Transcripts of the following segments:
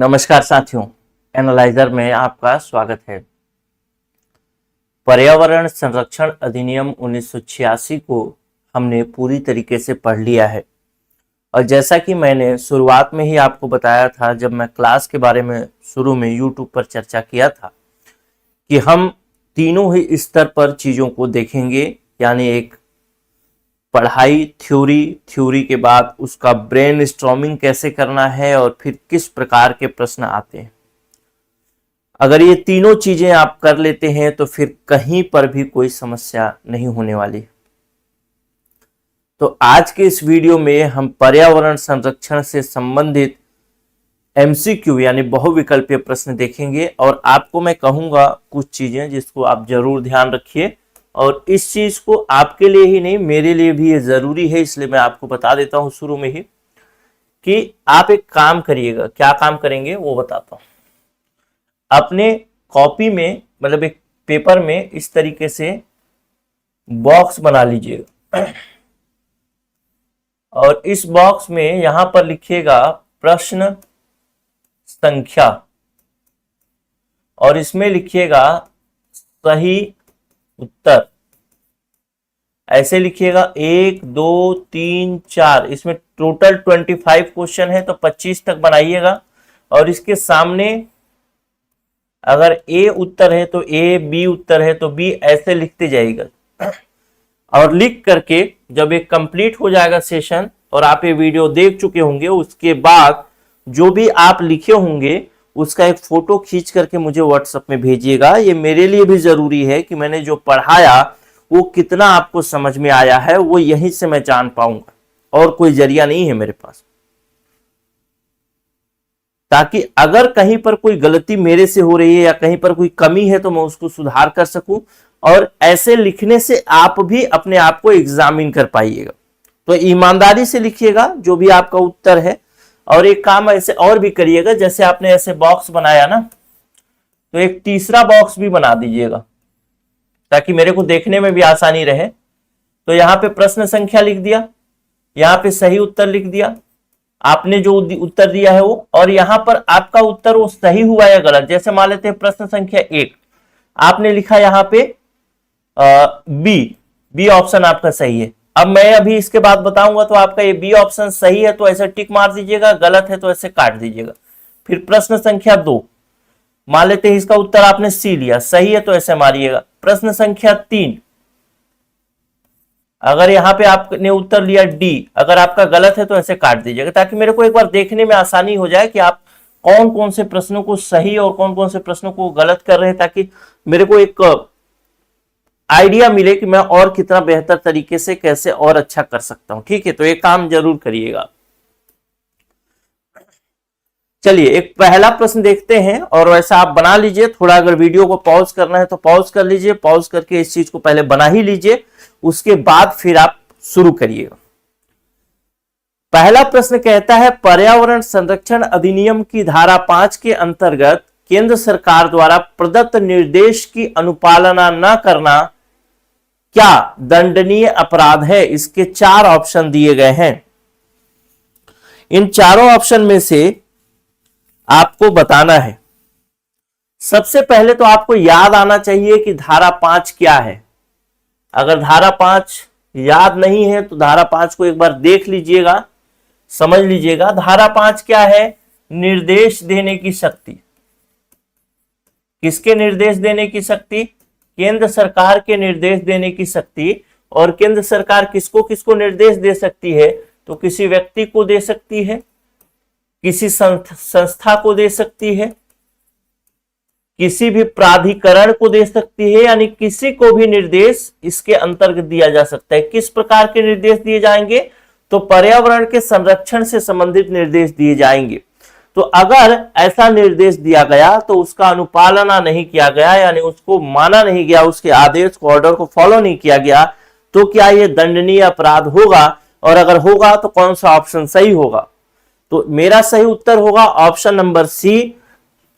नमस्कार साथियों, एनालाइजर में आपका स्वागत है। पर्यावरण संरक्षण अधिनियम 1986 को हमने पूरी तरीके से पढ़ लिया है और जैसा कि मैंने शुरुआत में ही आपको बताया था, जब मैं क्लास के बारे में शुरू में YouTube पर चर्चा किया था कि हम तीनों ही स्तर पर चीज़ों को देखेंगे, यानी एक पढ़ाई थ्योरी के बाद उसका ब्रेन स्टॉर्मिंग कैसे करना है और फिर किस प्रकार के प्रश्न आते हैं। अगर ये तीनों चीजें आप कर लेते हैं तो फिर कहीं पर भी कोई समस्या नहीं होने वाली। तो आज के इस वीडियो में हम पर्यावरण संरक्षण से संबंधित MCQ यानी बहुविकल्पीय प्रश्न देखेंगे और आपको मैं कहूंगा कुछ चीजें जिसको आप जरूर ध्यान रखिए और इस चीज को आपके लिए ही नहीं, मेरे लिए भी ये जरूरी है, इसलिए मैं आपको बता देता हूं शुरू में ही कि आप एक काम करिएगा। क्या काम करेंगे वो बताता हूं। अपने कॉपी में, मतलब एक पेपर में इस तरीके से बॉक्स बना लीजिएगा और इस बॉक्स में यहां पर लिखिएगा प्रश्न संख्या और इसमें लिखिएगा सही उत्तर। ऐसे लिखिएगा 1 2 3 4। इसमें टोटल 25 क्वेश्चन है तो 25 तक बनाइएगा और इसके सामने अगर A उत्तर है तो A, B उत्तर है तो B, ऐसे लिखते जाइएगा। और लिख करके जब एक कंप्लीट हो जाएगा सेशन और आप ये वीडियो देख चुके होंगे, उसके बाद जो भी आप लिखे होंगे उसका एक फोटो खींच करके मुझे व्हाट्सएप में भेजिएगा। ये मेरे लिए भी जरूरी है कि मैंने जो पढ़ाया वो कितना आपको समझ में आया है, वो यहीं से मैं जान पाऊंगा और कोई जरिया नहीं है मेरे पास, ताकि अगर कहीं पर कोई गलती मेरे से हो रही है या कहीं पर कोई कमी है तो मैं उसको सुधार कर सकूं और ऐसे लिखने से आप भी अपने आप को एग्जामिन कर पाइएगा। तो ईमानदारी से लिखिएगा जो भी आपका उत्तर है और एक काम ऐसे और भी करिएगा, जैसे आपने ऐसे बॉक्स बनाया ना, तो एक तीसरा बॉक्स भी बना दीजिएगा ताकि मेरे को देखने में भी आसानी रहे। तो यहाँ पे प्रश्न संख्या लिख दिया, यहाँ पे सही उत्तर लिख दिया, आपने जो उत्तर दिया है वो, और यहाँ पर आपका उत्तर वो सही हुआ या गलत। जैसे मान लेते हैं प्रश्न संख्या 1, आपने लिखा यहाँ पे बी ऑप्शन आपका सही है। अब मैं अभी इसके बाद बताऊंगा तो आपका ये बी ऑप्शन सही है तो ऐसे टिक मार दीजिएगा, गलत है तो ऐसे काट दीजिएगा। फिर प्रश्न संख्या 2, मान लेते हैं इसका उत्तर आपने सी लिया, सही है तो ऐसे मारिएगा। प्रश्न संख्या 3, अगर यहाँ पे आपने उत्तर लिया डी, अगर आपका गलत है तो ऐसे काट दीजिएगा, ताकि मेरे को एक बार देखने में आसानी हो जाए कि आप कौन कौन से प्रश्नों को सही और कौन कौन से प्रश्नों को गलत कर रहे हैं, ताकि मेरे को एक आइडिया मिले कि मैं और कितना बेहतर तरीके से कैसे और अच्छा कर सकता हूं। ठीक है, तो एक काम जरूर करिएगा। चलिए एक पहला प्रश्न देखते हैं और वैसा आप बना लीजिए। थोड़ा अगर वीडियो को पॉज करना है तो पॉज कर लीजिए, पॉज करके इस चीज को पहले बना ही लीजिए, उसके बाद फिर आप शुरू करिएगा। पहला प्रश्न कहता है, पर्यावरण संरक्षण अधिनियम की धारा 5 के अंतर्गत केंद्र सरकार द्वारा प्रदत्त निर्देश की अनुपालना न करना क्या दंडनीय अपराध है? इसके 4 ऑप्शन दिए गए हैं। इन चारों ऑप्शन में से आपको बताना है। सबसे पहले तो आपको याद आना चाहिए कि धारा 5 क्या है। अगर धारा 5 याद नहीं है तो धारा 5 को एक बार देख लीजिएगा, समझ लीजिएगा। धारा 5 क्या है? निर्देश देने की शक्ति। किसके निर्देश देने की शक्ति? केंद्र सरकार के निर्देश देने की शक्ति। और केंद्र सरकार किसको किसको निर्देश दे सकती है? तो किसी व्यक्ति को दे सकती है, किसी संस्था को दे सकती है, किसी भी प्राधिकरण को दे सकती है, यानी किसी को भी निर्देश इसके अंतर्गत दिया जा सकता है। किस प्रकार के निर्देश दिए जाएंगे? तो पर्यावरण के संरक्षण से संबंधित निर्देश दिए जाएंगे। तो अगर ऐसा निर्देश दिया गया तो उसका अनुपालना नहीं किया गया, यानी उसको माना नहीं गया, उसके आदेश को, ऑर्डर को फॉलो नहीं किया गया, तो क्या यह दंडनीय अपराध होगा? और अगर होगा तो कौन सा ऑप्शन सही होगा? तो मेरा सही उत्तर होगा ऑप्शन नंबर सी।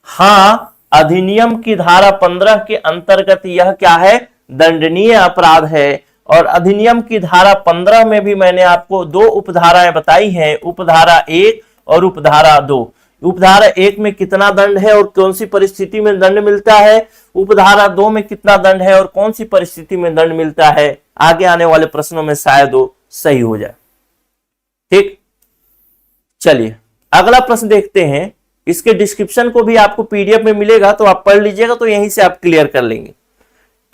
हां, अधिनियम की धारा 15 के अंतर्गत यह क्या है? दंडनीय अपराध है। और अधिनियम की धारा 15 में भी मैंने आपको 2 उपधाराएं बताई हैं, उपधारा 1 और उपधारा 2। उपधारा 1 में कितना दंड है और कौन सी परिस्थिति में दंड मिलता है, उपधारा 2 में कितना दंड है और कौन सी परिस्थिति में दंड मिलता है। आगे आने वाले प्रश्नों में शायद वो सही हो जाए। ठीक, चलिए अगला प्रश्न देखते हैं। इसके डिस्क्रिप्शन को भी आपको पीडीएफ में मिलेगा, तो आप पढ़ लीजिएगा, तो यहीं से आप क्लियर कर लेंगे।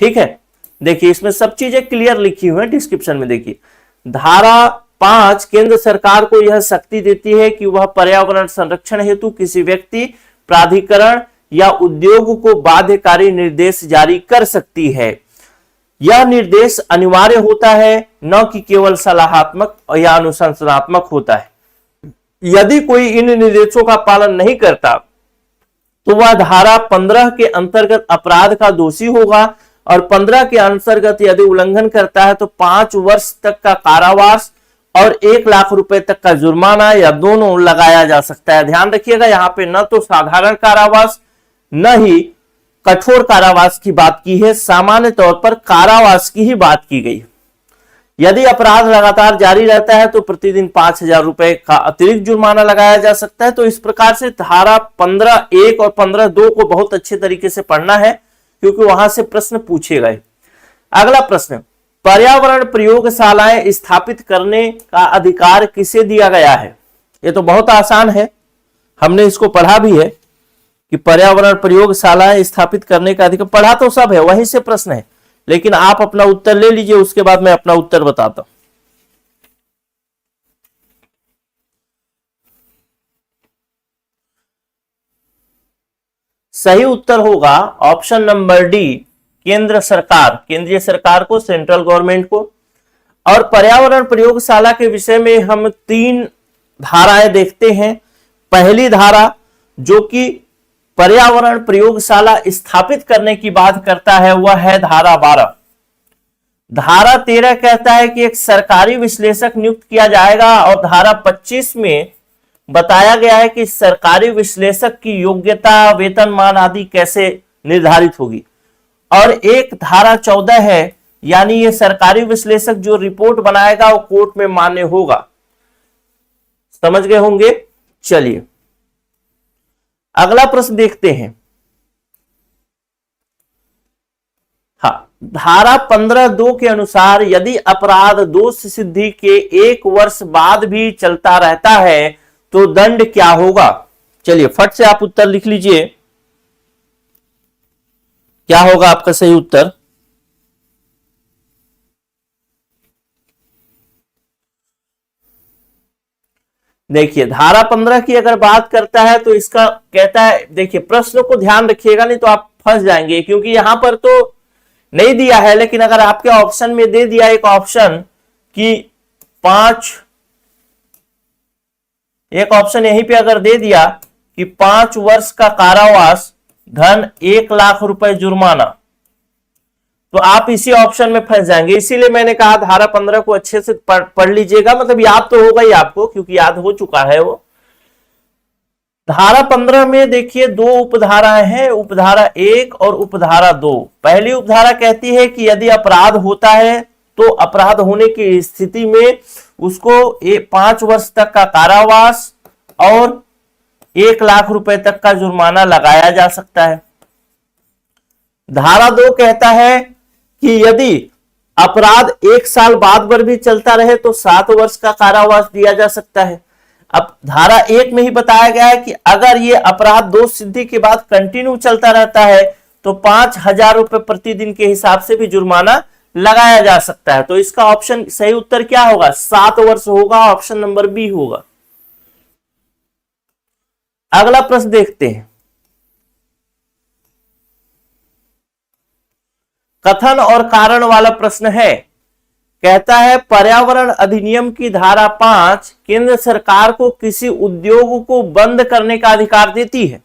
ठीक है, देखिए इसमें सब चीजें क्लियर लिखी हुई है डिस्क्रिप्शन में। देखिए धारा 5 केंद्र सरकार को यह शक्ति देती है कि वह पर्यावरण संरक्षण हेतु किसी व्यक्ति, प्राधिकरण या उद्योग को बाध्यकारी निर्देश जारी कर सकती है। यह निर्देश अनिवार्य होता है, न कि केवल सलाहात्मक या अनुशासनात्मक होता है। यदि कोई इन निर्देशों का पालन नहीं करता तो वह धारा 15 के अंतर्गत अपराध का दोषी होगा, और 15 के अंतर्गत यदि उल्लंघन करता है तो 5 वर्ष तक का कारावास और 1 लाख रुपए तक का जुर्माना या दोनों लगाया जा सकता है। ध्यान रखिएगा, यहाँ पे न तो साधारण कारावास न ही कठोर कारावास की बात की है, सामान्य तौर पर कारावास की ही बात की गई। यदि अपराध लगातार जारी रहता है तो प्रतिदिन 5,000 रुपए का अतिरिक्त जुर्माना लगाया जा सकता है। तो इस प्रकार से धारा 15(1) और 15(2) को बहुत अच्छे तरीके से पढ़ना है, क्योंकि वहां से प्रश्न पूछे गए। अगला प्रश्न, पर्यावरण प्रयोगशालाएं स्थापित करने का अधिकार किसे दिया गया है। ये तो बहुत आसान है, हमने इसको पढ़ा भी है कि पर्यावरण प्रयोगशालाएं स्थापित करने का अधिकार, पढ़ा तो सब है, वहीं से प्रश्न है। लेकिन आप अपना उत्तर ले लीजिए, उसके बाद मैं अपना उत्तर बताता हूं। सही उत्तर होगा ऑप्शन नंबर डी, केंद्र सरकार, केंद्रीय सरकार को, सेंट्रल गवर्नमेंट को। और पर्यावरण प्रयोगशाला के विषय में हम 3 धाराएं देखते हैं। पहली धारा जो कि पर्यावरण प्रयोगशाला स्थापित करने की बात करता है वह है धारा 12। धारा 13 कहता है कि एक सरकारी विश्लेषक नियुक्त किया जाएगा, और धारा 25 में बताया गया है कि सरकारी विश्लेषक की योग्यता, वेतनमान आदि कैसे निर्धारित होगी। और एक धारा 14 है, यानी ये सरकारी विश्लेषक जो रिपोर्ट बनाएगा वो कोर्ट में मान्य होगा। समझ गए होंगे। चलिए अगला प्रश्न देखते हैं। हाँ, धारा 15(2) के अनुसार यदि अपराध दोष सिद्धि के 1 वर्ष बाद भी चलता रहता है तो दंड क्या होगा। चलिए फट से आप उत्तर लिख लीजिए, क्या होगा आपका सही उत्तर। देखिए धारा 15 की अगर बात करता है तो इसका कहता है, देखिए प्रश्न को ध्यान रखिएगा नहीं तो आप फंस जाएंगे, क्योंकि यहां पर तो नहीं दिया है, लेकिन अगर आपके ऑप्शन में दे दिया एक ऑप्शन कि 5, एक ऑप्शन यहीं पे अगर दे दिया कि 5 वर्ष का कारावास धन 1 लाख रुपए जुर्माना, तो आप इसी ऑप्शन में फंस जाएंगे। इसीलिए मैंने कहा धारा 15 को अच्छे से पढ़ लीजिएगा, मतलब याद तो होगा ही आपको, क्योंकि याद हो चुका है वो। धारा 15 में देखिए 2 उपधाराएं हैं, उपधारा 1 और उपधारा 2। पहली उपधारा कहती है कि यदि अपराध होता है तो अपराध होने की स्थिति में उसको 5 वर्ष तक का कारावास और 1 लाख रुपए तक का जुर्माना लगाया जा सकता है। धारा 2 कहता है कि यदि अपराध 1 साल बाद भर भी चलता रहे तो 7 वर्ष का कारावास दिया जा सकता है। अब धारा 1 में ही बताया गया है कि अगर ये अपराध दोष सिद्धि के बाद कंटिन्यू चलता रहता है तो 5,000 रुपए प्रतिदिन के हिसाब से भी जुर्माना लगाया जा सकता है। तो इसका ऑप्शन सही उत्तर क्या होगा, 7 वर्ष होगा, ऑप्शन नंबर बी होगा। अगला प्रश्न देखते हैं। कथन और कारण वाला प्रश्न है। कहता है पर्यावरण अधिनियम की धारा 5 केंद्र सरकार को किसी उद्योग को बंद करने का अधिकार देती है।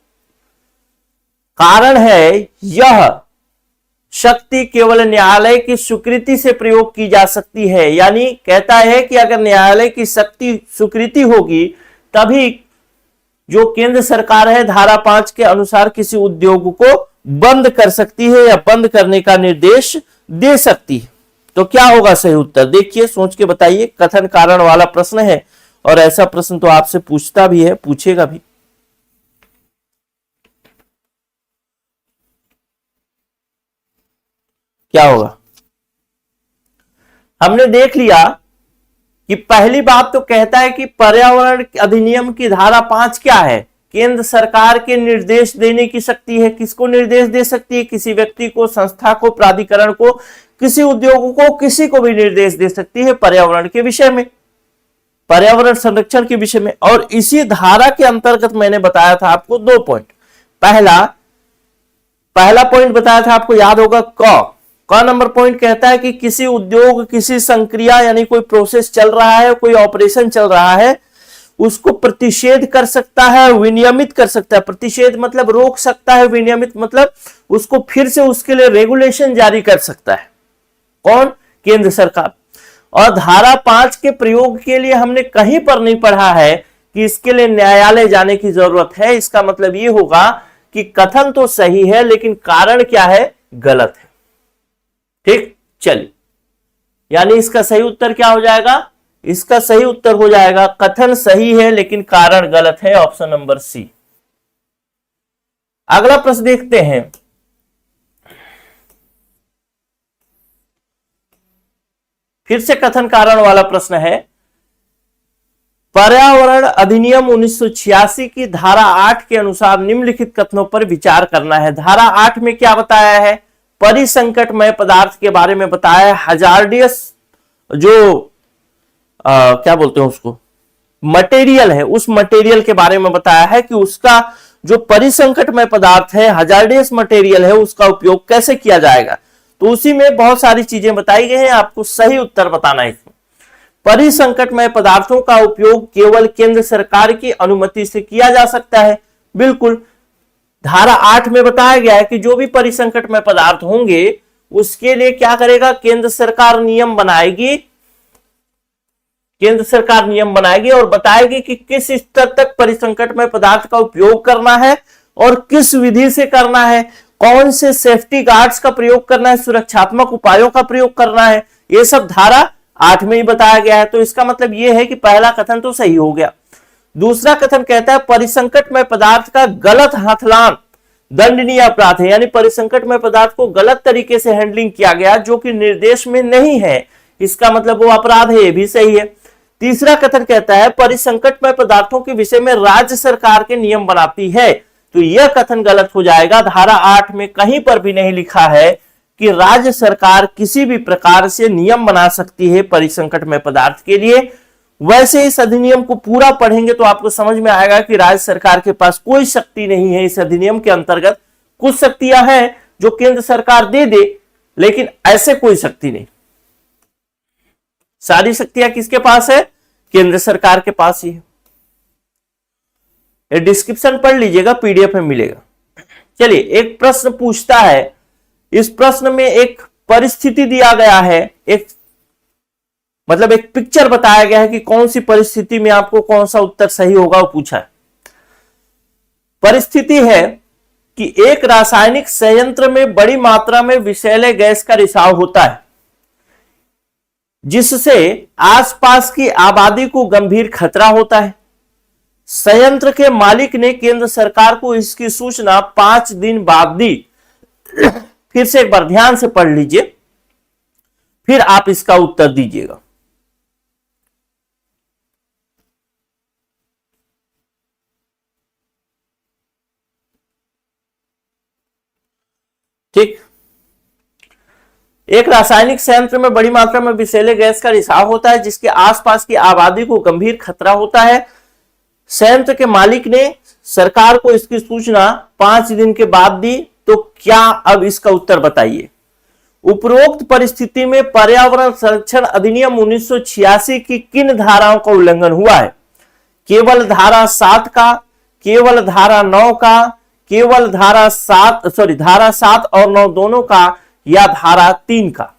कारण है यह शक्ति केवल न्यायालय की स्वीकृति से प्रयोग की जा सकती है, यानी कहता है कि अगर न्यायालय की शक्ति स्वीकृति होगी तभी जो केंद्र सरकार है धारा 5 के अनुसार किसी उद्योग को बंद कर सकती है या बंद करने का निर्देश दे सकती है। तो क्या होगा सही उत्तर, देखिए सोच के बताइए। कथन कारण वाला प्रश्न है और ऐसा प्रश्न तो आपसे पूछता भी है, पूछेगा भी। क्या होगा? हमने देख लिया कि पहली बात तो कहता है कि पर्यावरण अधिनियम की धारा 5 क्या है? केंद्र सरकार के निर्देश देने की शक्ति है। किसको निर्देश दे सकती है? किसी व्यक्ति को, संस्था को, प्राधिकरण को, किसी उद्योग को, किसी को भी निर्देश दे सकती है पर्यावरण के विषय में, पर्यावरण संरक्षण के विषय में। और इसी धारा के अंतर्गत मैंने बताया था आपको 2 पॉइंट। पहला पॉइंट बताया था आपको, याद होगा, क नंबर पॉइंट कहता है कि किसी उद्योग, किसी संक्रिया यानी कोई प्रोसेस चल रहा है, कोई ऑपरेशन चल रहा है, उसको प्रतिषेध कर सकता है, विनियमित कर सकता है। प्रतिषेध मतलब रोक सकता है, विनियमित मतलब उसको फिर से उसके लिए रेगुलेशन जारी कर सकता है। कौन? केंद्र सरकार। और धारा 5 के प्रयोग के लिए हमने कहीं पर नहीं पढ़ा है कि इसके लिए न्यायालय जाने की जरूरत है। इसका मतलब यह होगा कि कथन तो सही है लेकिन कारण क्या है? गलत है। ठीक, चलिए, यानी इसका सही उत्तर क्या हो जाएगा? इसका सही उत्तर हो जाएगा कथन सही है लेकिन कारण गलत है, ऑप्शन नंबर सी। अगला प्रश्न देखते हैं। फिर से कथन कारण वाला प्रश्न है। पर्यावरण अधिनियम 1986 की धारा 8 के अनुसार निम्नलिखित कथनों पर विचार करना है। धारा 8 में क्या बताया है? परिसंकटमय पदार्थ के बारे में बताया है। हजार्डियस जो क्या बोलते हैं उसको, मटेरियल है, उस मटेरियल के बारे में बताया है कि उसका जो परिसंकटमय पदार्थ है, हजार्डियस मटेरियल है, उसका उपयोग कैसे किया जाएगा। तो उसी में बहुत सारी चीजें बताई गई हैं, आपको सही उत्तर बताना है इसमें। परिसंकटमय पदार्थों का उपयोग केवल केंद्र सरकार की अनुमति से किया जा सकता है। बिल्कुल, धारा 8 में बताया गया है कि जो भी परिसंकटमय पदार्थ होंगे उसके लिए क्या करेगा? केंद्र सरकार नियम बनाएगी। केंद्र सरकार नियम बनाएगी और बताएगी कि किस स्तर तक परिसंकटमय पदार्थ का उपयोग करना है और किस विधि से करना है, कौन से सेफ्टी गार्ड्स का प्रयोग करना है, सुरक्षात्मक उपायों का प्रयोग करना है। यह सब धारा 8 में ही बताया गया है। तो इसका मतलब यह है कि पहला कथन तो सही हो गया। दूसरा कथन कहता है परिसंकटमय पदार्थ का गलत हाथलान दंडनीय अपराध है, यानी परिसंकटमय पदार्थ को गलत तरीके से हैंडलिंग किया गया जो कि निर्देश में नहीं है, इसका मतलब वो अपराध है। ये भी सही है। तीसरा कथन कहता है परिसंकटमय पदार्थों के विषय में राज्य सरकार के नियम बनाती है, तो यह कथन गलत हो जाएगा। धारा 8 में कहीं पर भी नहीं लिखा है कि राज्य सरकार किसी भी प्रकार से नियम बना सकती है परिसंकटमय पदार्थ के लिए। वैसे इस अधिनियम को पूरा पढ़ेंगे तो आपको समझ में आएगा कि राज्य सरकार के पास कोई शक्ति नहीं है। इस अधिनियम के अंतर्गत कुछ शक्तियां हैं जो केंद्र सरकार दे दे, लेकिन ऐसे कोई शक्ति नहीं। सारी शक्तियां किसके पास है? केंद्र सरकार के पास ही है। डिस्क्रिप्शन पढ़ लीजिएगा, पीडीएफ में मिलेगा। चलिए, एक प्रश्न पूछता है। इस प्रश्न में एक परिस्थिति दिया गया है, एक पिक्चर बताया गया है कि कौन सी परिस्थिति में आपको कौन सा उत्तर सही होगा, वो पूछा है। परिस्थिति है कि एक रासायनिक संयंत्र में बड़ी मात्रा में विषैले गैस का रिसाव होता है जिससे आसपास की आबादी को गंभीर खतरा होता है। संयंत्र के मालिक ने केंद्र सरकार को इसकी सूचना 5 दिन बाद दी। फिर से एक बार ध्यान से पढ़ लीजिए, फिर आप इसका उत्तर दीजिएगा। ठीक, एक रासायनिक संयंत्र में बड़ी मात्रा में विषैले गैस का रिसाव होता है जिसके आसपास की आबादी को गंभीर खतरा होता है। संयंत्र के मालिक ने सरकार को इसकी सूचना 5 दिन के बाद दी। तो क्या, अब इसका उत्तर बताइए। उपरोक्त परिस्थिति में पर्यावरण संरक्षण अधिनियम 1986 की किन धाराओं का उल्लंघन हुआ है? केवल धारा 7 का, केवल धारा 9 का, केवल धारा 7 और 9 दोनों का, या धारा 3 का?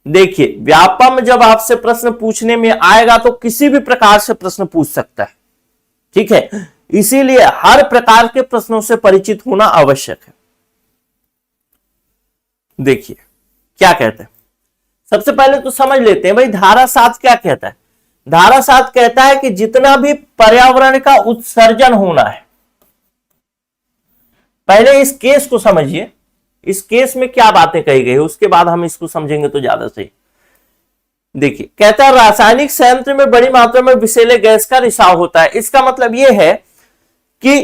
देखिए, व्यापम जब आपसे प्रश्न पूछने में आएगा तो किसी भी प्रकार से प्रश्न पूछ सकता है। ठीक है, इसीलिए हर प्रकार के प्रश्नों से परिचित होना आवश्यक है। देखिए क्या कहते हैं, सबसे पहले तो समझ लेते हैं भाई धारा 7 क्या कहता है। धारा 7 कहता है कि जितना भी पर्यावरण का उत्सर्जन होना है, पहले इस केस को समझिए, इस केस में क्या बातें कही गई है, उसके बाद हम इसको समझेंगे तो ज्यादा सही। देखिए, कहता है रासायनिक संयंत्र में बड़ी मात्रा में विषैले गैस का रिसाव होता है। इसका मतलब यह है कि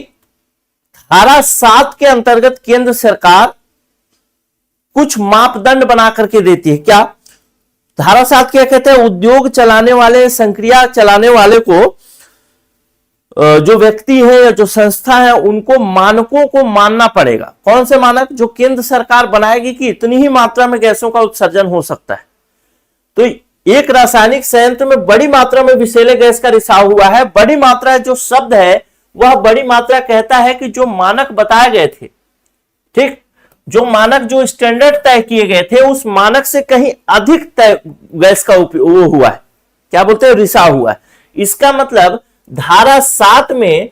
धारा 7 के अंतर्गत केंद्र सरकार कुछ मापदंड बना करके देती है। क्या धारा 7 क्या कहते हैं? उद्योग चलाने वाले, संक्रिया चलाने वाले को, जो व्यक्ति है या जो संस्था है, उनको मानकों को मानना पड़ेगा। कौन से मानक? जो केंद्र सरकार बनाएगी कि इतनी ही मात्रा में गैसों का उत्सर्जन हो सकता है। तो एक रासायनिक संयंत्र में बड़ी मात्रा में विषैले गैस का रिसाव हुआ है। बड़ी मात्रा जो शब्द है वह बड़ी मात्रा कहता है कि जो मानक बताए गए थे, ठीक, जो मानक, जो स्टैंडर्ड तय किए गए थे, उस मानक से कहीं अधिक तय गैस का वो हुआ है। क्या बोलते हैं? रिसाव हुआ है। इसका मतलब धारा 7 में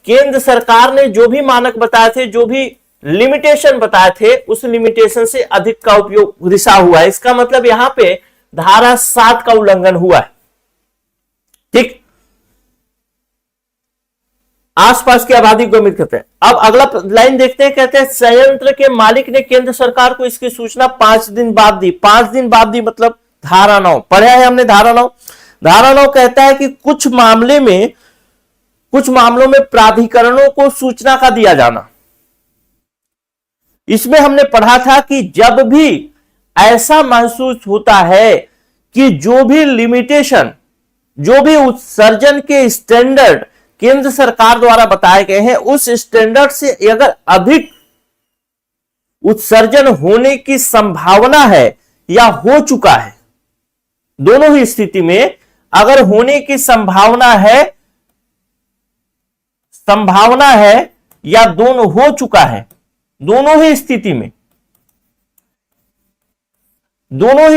केंद्र सरकार ने जो भी मानक बताए थे, जो भी लिमिटेशन बताए थे, उस लिमिटेशन से अधिक का उपयोग, रिसाव हुआ है। इसका मतलब यहां पे धारा 7 का उल्लंघन हुआ है। ठीक, आसपास की आबादी को मित करते हैं। अब अगला लाइन देखते हैं, कहते हैं संयंत्र के मालिक ने केंद्र सरकार को इसकी सूचना 5 दिन बाद दी। 5 दिन बाद दी मतलब धारा 9 पढ़ा है हमने। धारा 9 कहता है कि कुछ मामलों में प्राधिकरणों को सूचना का दिया जाना। इसमें हमने पढ़ा था कि जब भी ऐसा महसूस होता है कि जो भी लिमिटेशन, जो भी उत्सर्जन के स्टैंडर्ड केंद्र सरकार द्वारा बताए गए हैं, उस स्टैंडर्ड से अगर अधिक उत्सर्जन होने की संभावना है या हो चुका है, दोनों ही स्थिति में अगर होने की संभावना है या दोनों हो चुका है, दोनों ही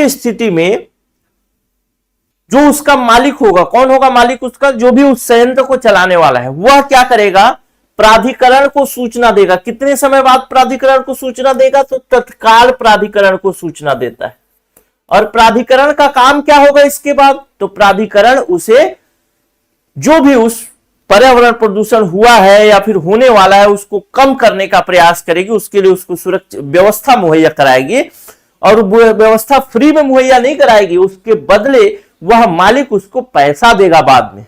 स्थिति में जो उसका मालिक होगा, कौन होगा मालिक उसका? जो भी उस संयंत्र को चलाने वाला है, वह क्या करेगा? प्राधिकरण को सूचना देगा। कितने समय बाद प्राधिकरण को सूचना देगा? तो तत्काल प्राधिकरण को सूचना देता है। और प्राधिकरण का काम क्या होगा इसके बाद? तो प्राधिकरण उसे, जो भी उस पर्यावरण प्रदूषण हुआ है या फिर होने वाला है, उसको कम करने का प्रयास करेगी। उसके लिए उसको सुरक्षा व्यवस्था मुहैया कराएगी, और व्यवस्था फ्री में मुहैया नहीं कराएगी, उसके बदले वह मालिक उसको पैसा देगा बाद में।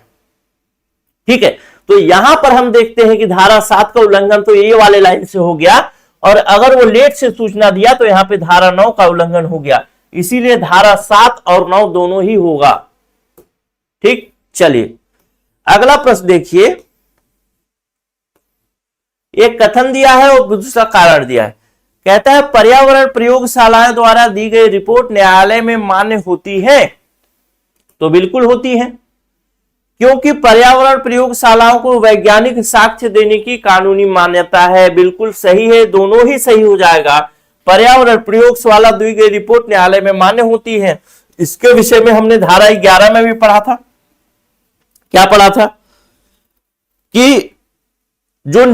ठीक है, तो यहां पर हम देखते हैं कि धारा 7 का उल्लंघन तो ये वाले लाइन से हो गया, और अगर वो लेट से सूचना दिया तो यहां पे धारा 9 का उल्लंघन हो गया। इसीलिए धारा 7 और 9 दोनों ही होगा। ठीक, चलिए अगला प्रश्न देखिए। एक कथन दिया है और दूसरा कारण दिया है। कहता है पर्यावरण प्रयोगशालाएं द्वारा दी गई रिपोर्ट न्यायालय में मान्य होती है। तो बिल्कुल होती है, क्योंकि पर्यावरण प्रयोगशालाओं को वैज्ञानिक साक्ष्य देने की कानूनी मान्यता है। बिल्कुल सही है, दोनों ही सही हो जाएगा। पर्यावरण प्रयोगशाला दी गई रिपोर्ट न्यायालय में मान्य होती है। इसके विषय में हमने धारा 11 में भी पढ़ा था। क्या पढ़ा था? कि जो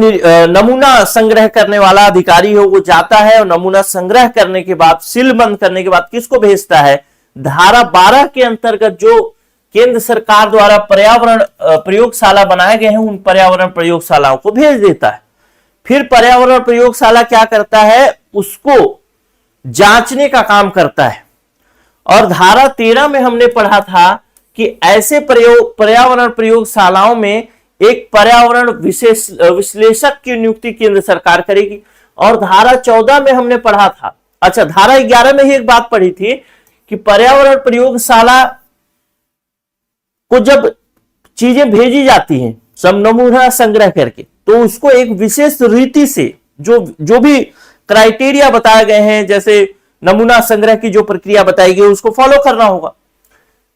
नमूना संग्रह करने वाला अधिकारी हो, वो जाता है और नमूना संग्रह करने के बाद, सीलबंद करने के बाद किसको भेजता है? धारा 12 के अंतर्गत जो केंद्र सरकार द्वारा पर्यावरण प्रयोगशाला बनाए गए हैं, उन पर्यावरण प्रयोगशालाओं को भेज देता है। फिर पर्यावरण प्रयोगशाला क्या करता है? उसको जांचने का काम करता है। और धारा 13 में हमने पढ़ा था कि ऐसे पर्यावरण प्रयोगशालाओं में एक पर्यावरण विश्लेषक की नियुक्ति केंद्र सरकार करेगी। और धारा 14 में हमने पढ़ा था, अच्छा धारा 11 में ही एक बात पढ़ी थी कि पर्यावरण प्रयोगशाला को जब चीजें भेजी जाती हैं, सब नमूना संग्रह करके, तो उसको एक विशेष रीति से जो भी क्राइटेरिया बताए गए हैं, जैसे नमूना संग्रह की जो प्रक्रिया बताई गई, उसको फॉलो करना होगा।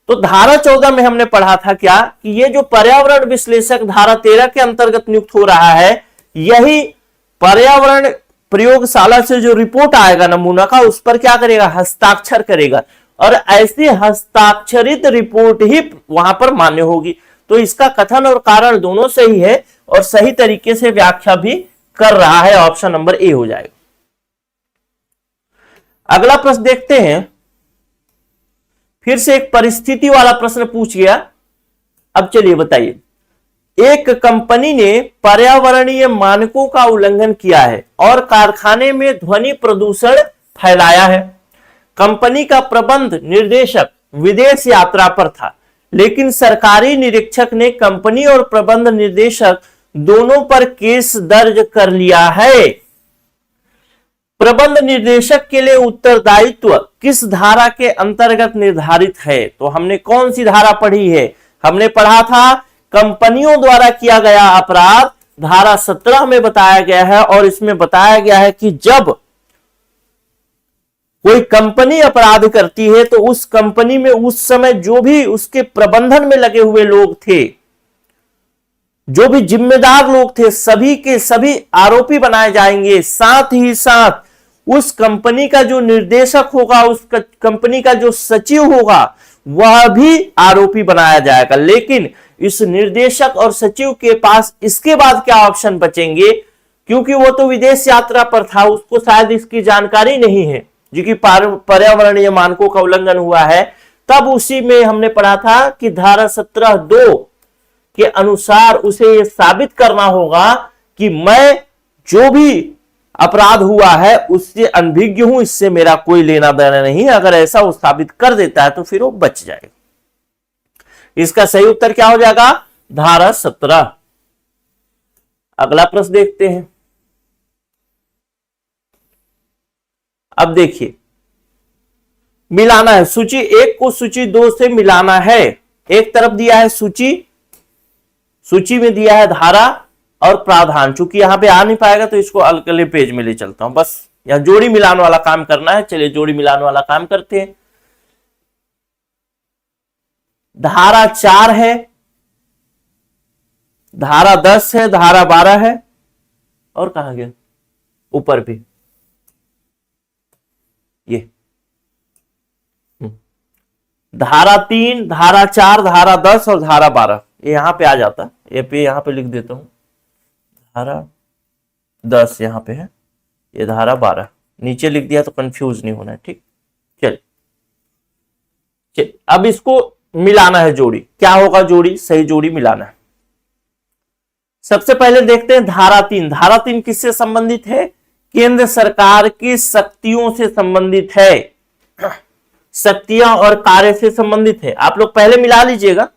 तो धारा 14 में हमने पढ़ा था क्या कि ये जो पर्यावरण विश्लेषक धारा 13 के अंतर्गत नियुक्त हो रहा है, यही पर्यावरण प्रयोगशाला से जो रिपोर्ट आएगा नमूना का, उस पर क्या करेगा? हस्ताक्षर करेगा। और ऐसी हस्ताक्षरित रिपोर्ट ही वहां पर मान्य होगी। तो इसका कथन और कारण दोनों सही है और सही तरीके से व्याख्या भी कर रहा है। ऑप्शन नंबर ए हो जाएगा। अगला प्रश्न देखते हैं। फिर से एक परिस्थिति वाला प्रश्न पूछ गया। अब चलिए बताइए, एक कंपनी ने पर्यावरणीय मानकों का उल्लंघन किया है और कारखाने में ध्वनि प्रदूषण फैलाया है। कंपनी का प्रबंध निर्देशक विदेश यात्रा पर था, लेकिन सरकारी निरीक्षक ने कंपनी और प्रबंध निर्देशक दोनों पर केस दर्ज कर लिया है। प्रबंध निर्देशक के लिए उत्तरदायित्व किस धारा के अंतर्गत निर्धारित है? तो हमने कौन सी धारा पढ़ी है? हमने पढ़ा था कंपनियों द्वारा किया गया अपराध धारा 17 में बताया गया है, और इसमें बताया गया है कि जब कोई कंपनी अपराध करती है तो उस कंपनी में उस समय जो भी उसके प्रबंधन में लगे हुए लोग थे, जो भी जिम्मेदार लोग थे, सभी के सभी आरोपी बनाए जाएंगे। साथ ही साथ उस कंपनी का जो निर्देशक होगा, उस कंपनी का जो सचिव होगा, वह भी आरोपी बनाया जाएगा। लेकिन इस निर्देशक और सचिव के पास इसके बाद क्या ऑप्शन बचेंगे? क्योंकि वो तो विदेश यात्रा पर था, उसको शायद इसकी जानकारी नहीं है जो कि पर्यावरणीय मानकों का उल्लंघन हुआ है। तब उसी में हमने पढ़ा था कि धारा 17(2) के अनुसार उसे यह साबित करना होगा कि मैं जो भी अपराध हुआ है उससे अनभिज्ञ हूं, इससे मेरा कोई लेना देना नहीं है। अगर ऐसा वो साबित कर देता है तो फिर वो बच जाएगा। इसका सही उत्तर क्या हो जाएगा? धारा 17। अगला प्रश्न देखते हैं। अब देखिए, मिलाना है। सूची 1 को सूची 2 से मिलाना है। एक तरफ दिया है सूची में दिया है धारा और प्रावधान। चूंकि यहां पे आ नहीं पाएगा तो इसको अगले पेज में ले चलता हूं। बस यहां जोड़ी मिलान वाला काम करना है। चलिए जोड़ी मिलान वाला काम करते हैं। धारा 4 है, धारा 10 है, धारा 12 है, और कहां गया? ऊपर भी ये धारा 3, धारा 4, धारा 10 और धारा 12 ये यहां पे आ जाता। यहां पे लिख देता हूं। धारा 10 यहां पे है, ये धारा 12 नीचे लिख दिया तो कंफ्यूज नहीं होना है। ठीक, चल अब इसको मिलाना है। जोड़ी क्या होगा? जोड़ी सही जोड़ी मिलाना है। सबसे पहले देखते हैं धारा 3। धारा 3 किससे संबंधित है? केंद्र सरकार की शक्तियों से संबंधित है। शक्तियां और कार्य से संबंधित है। आप लोग पहले मिला लीजिएगा,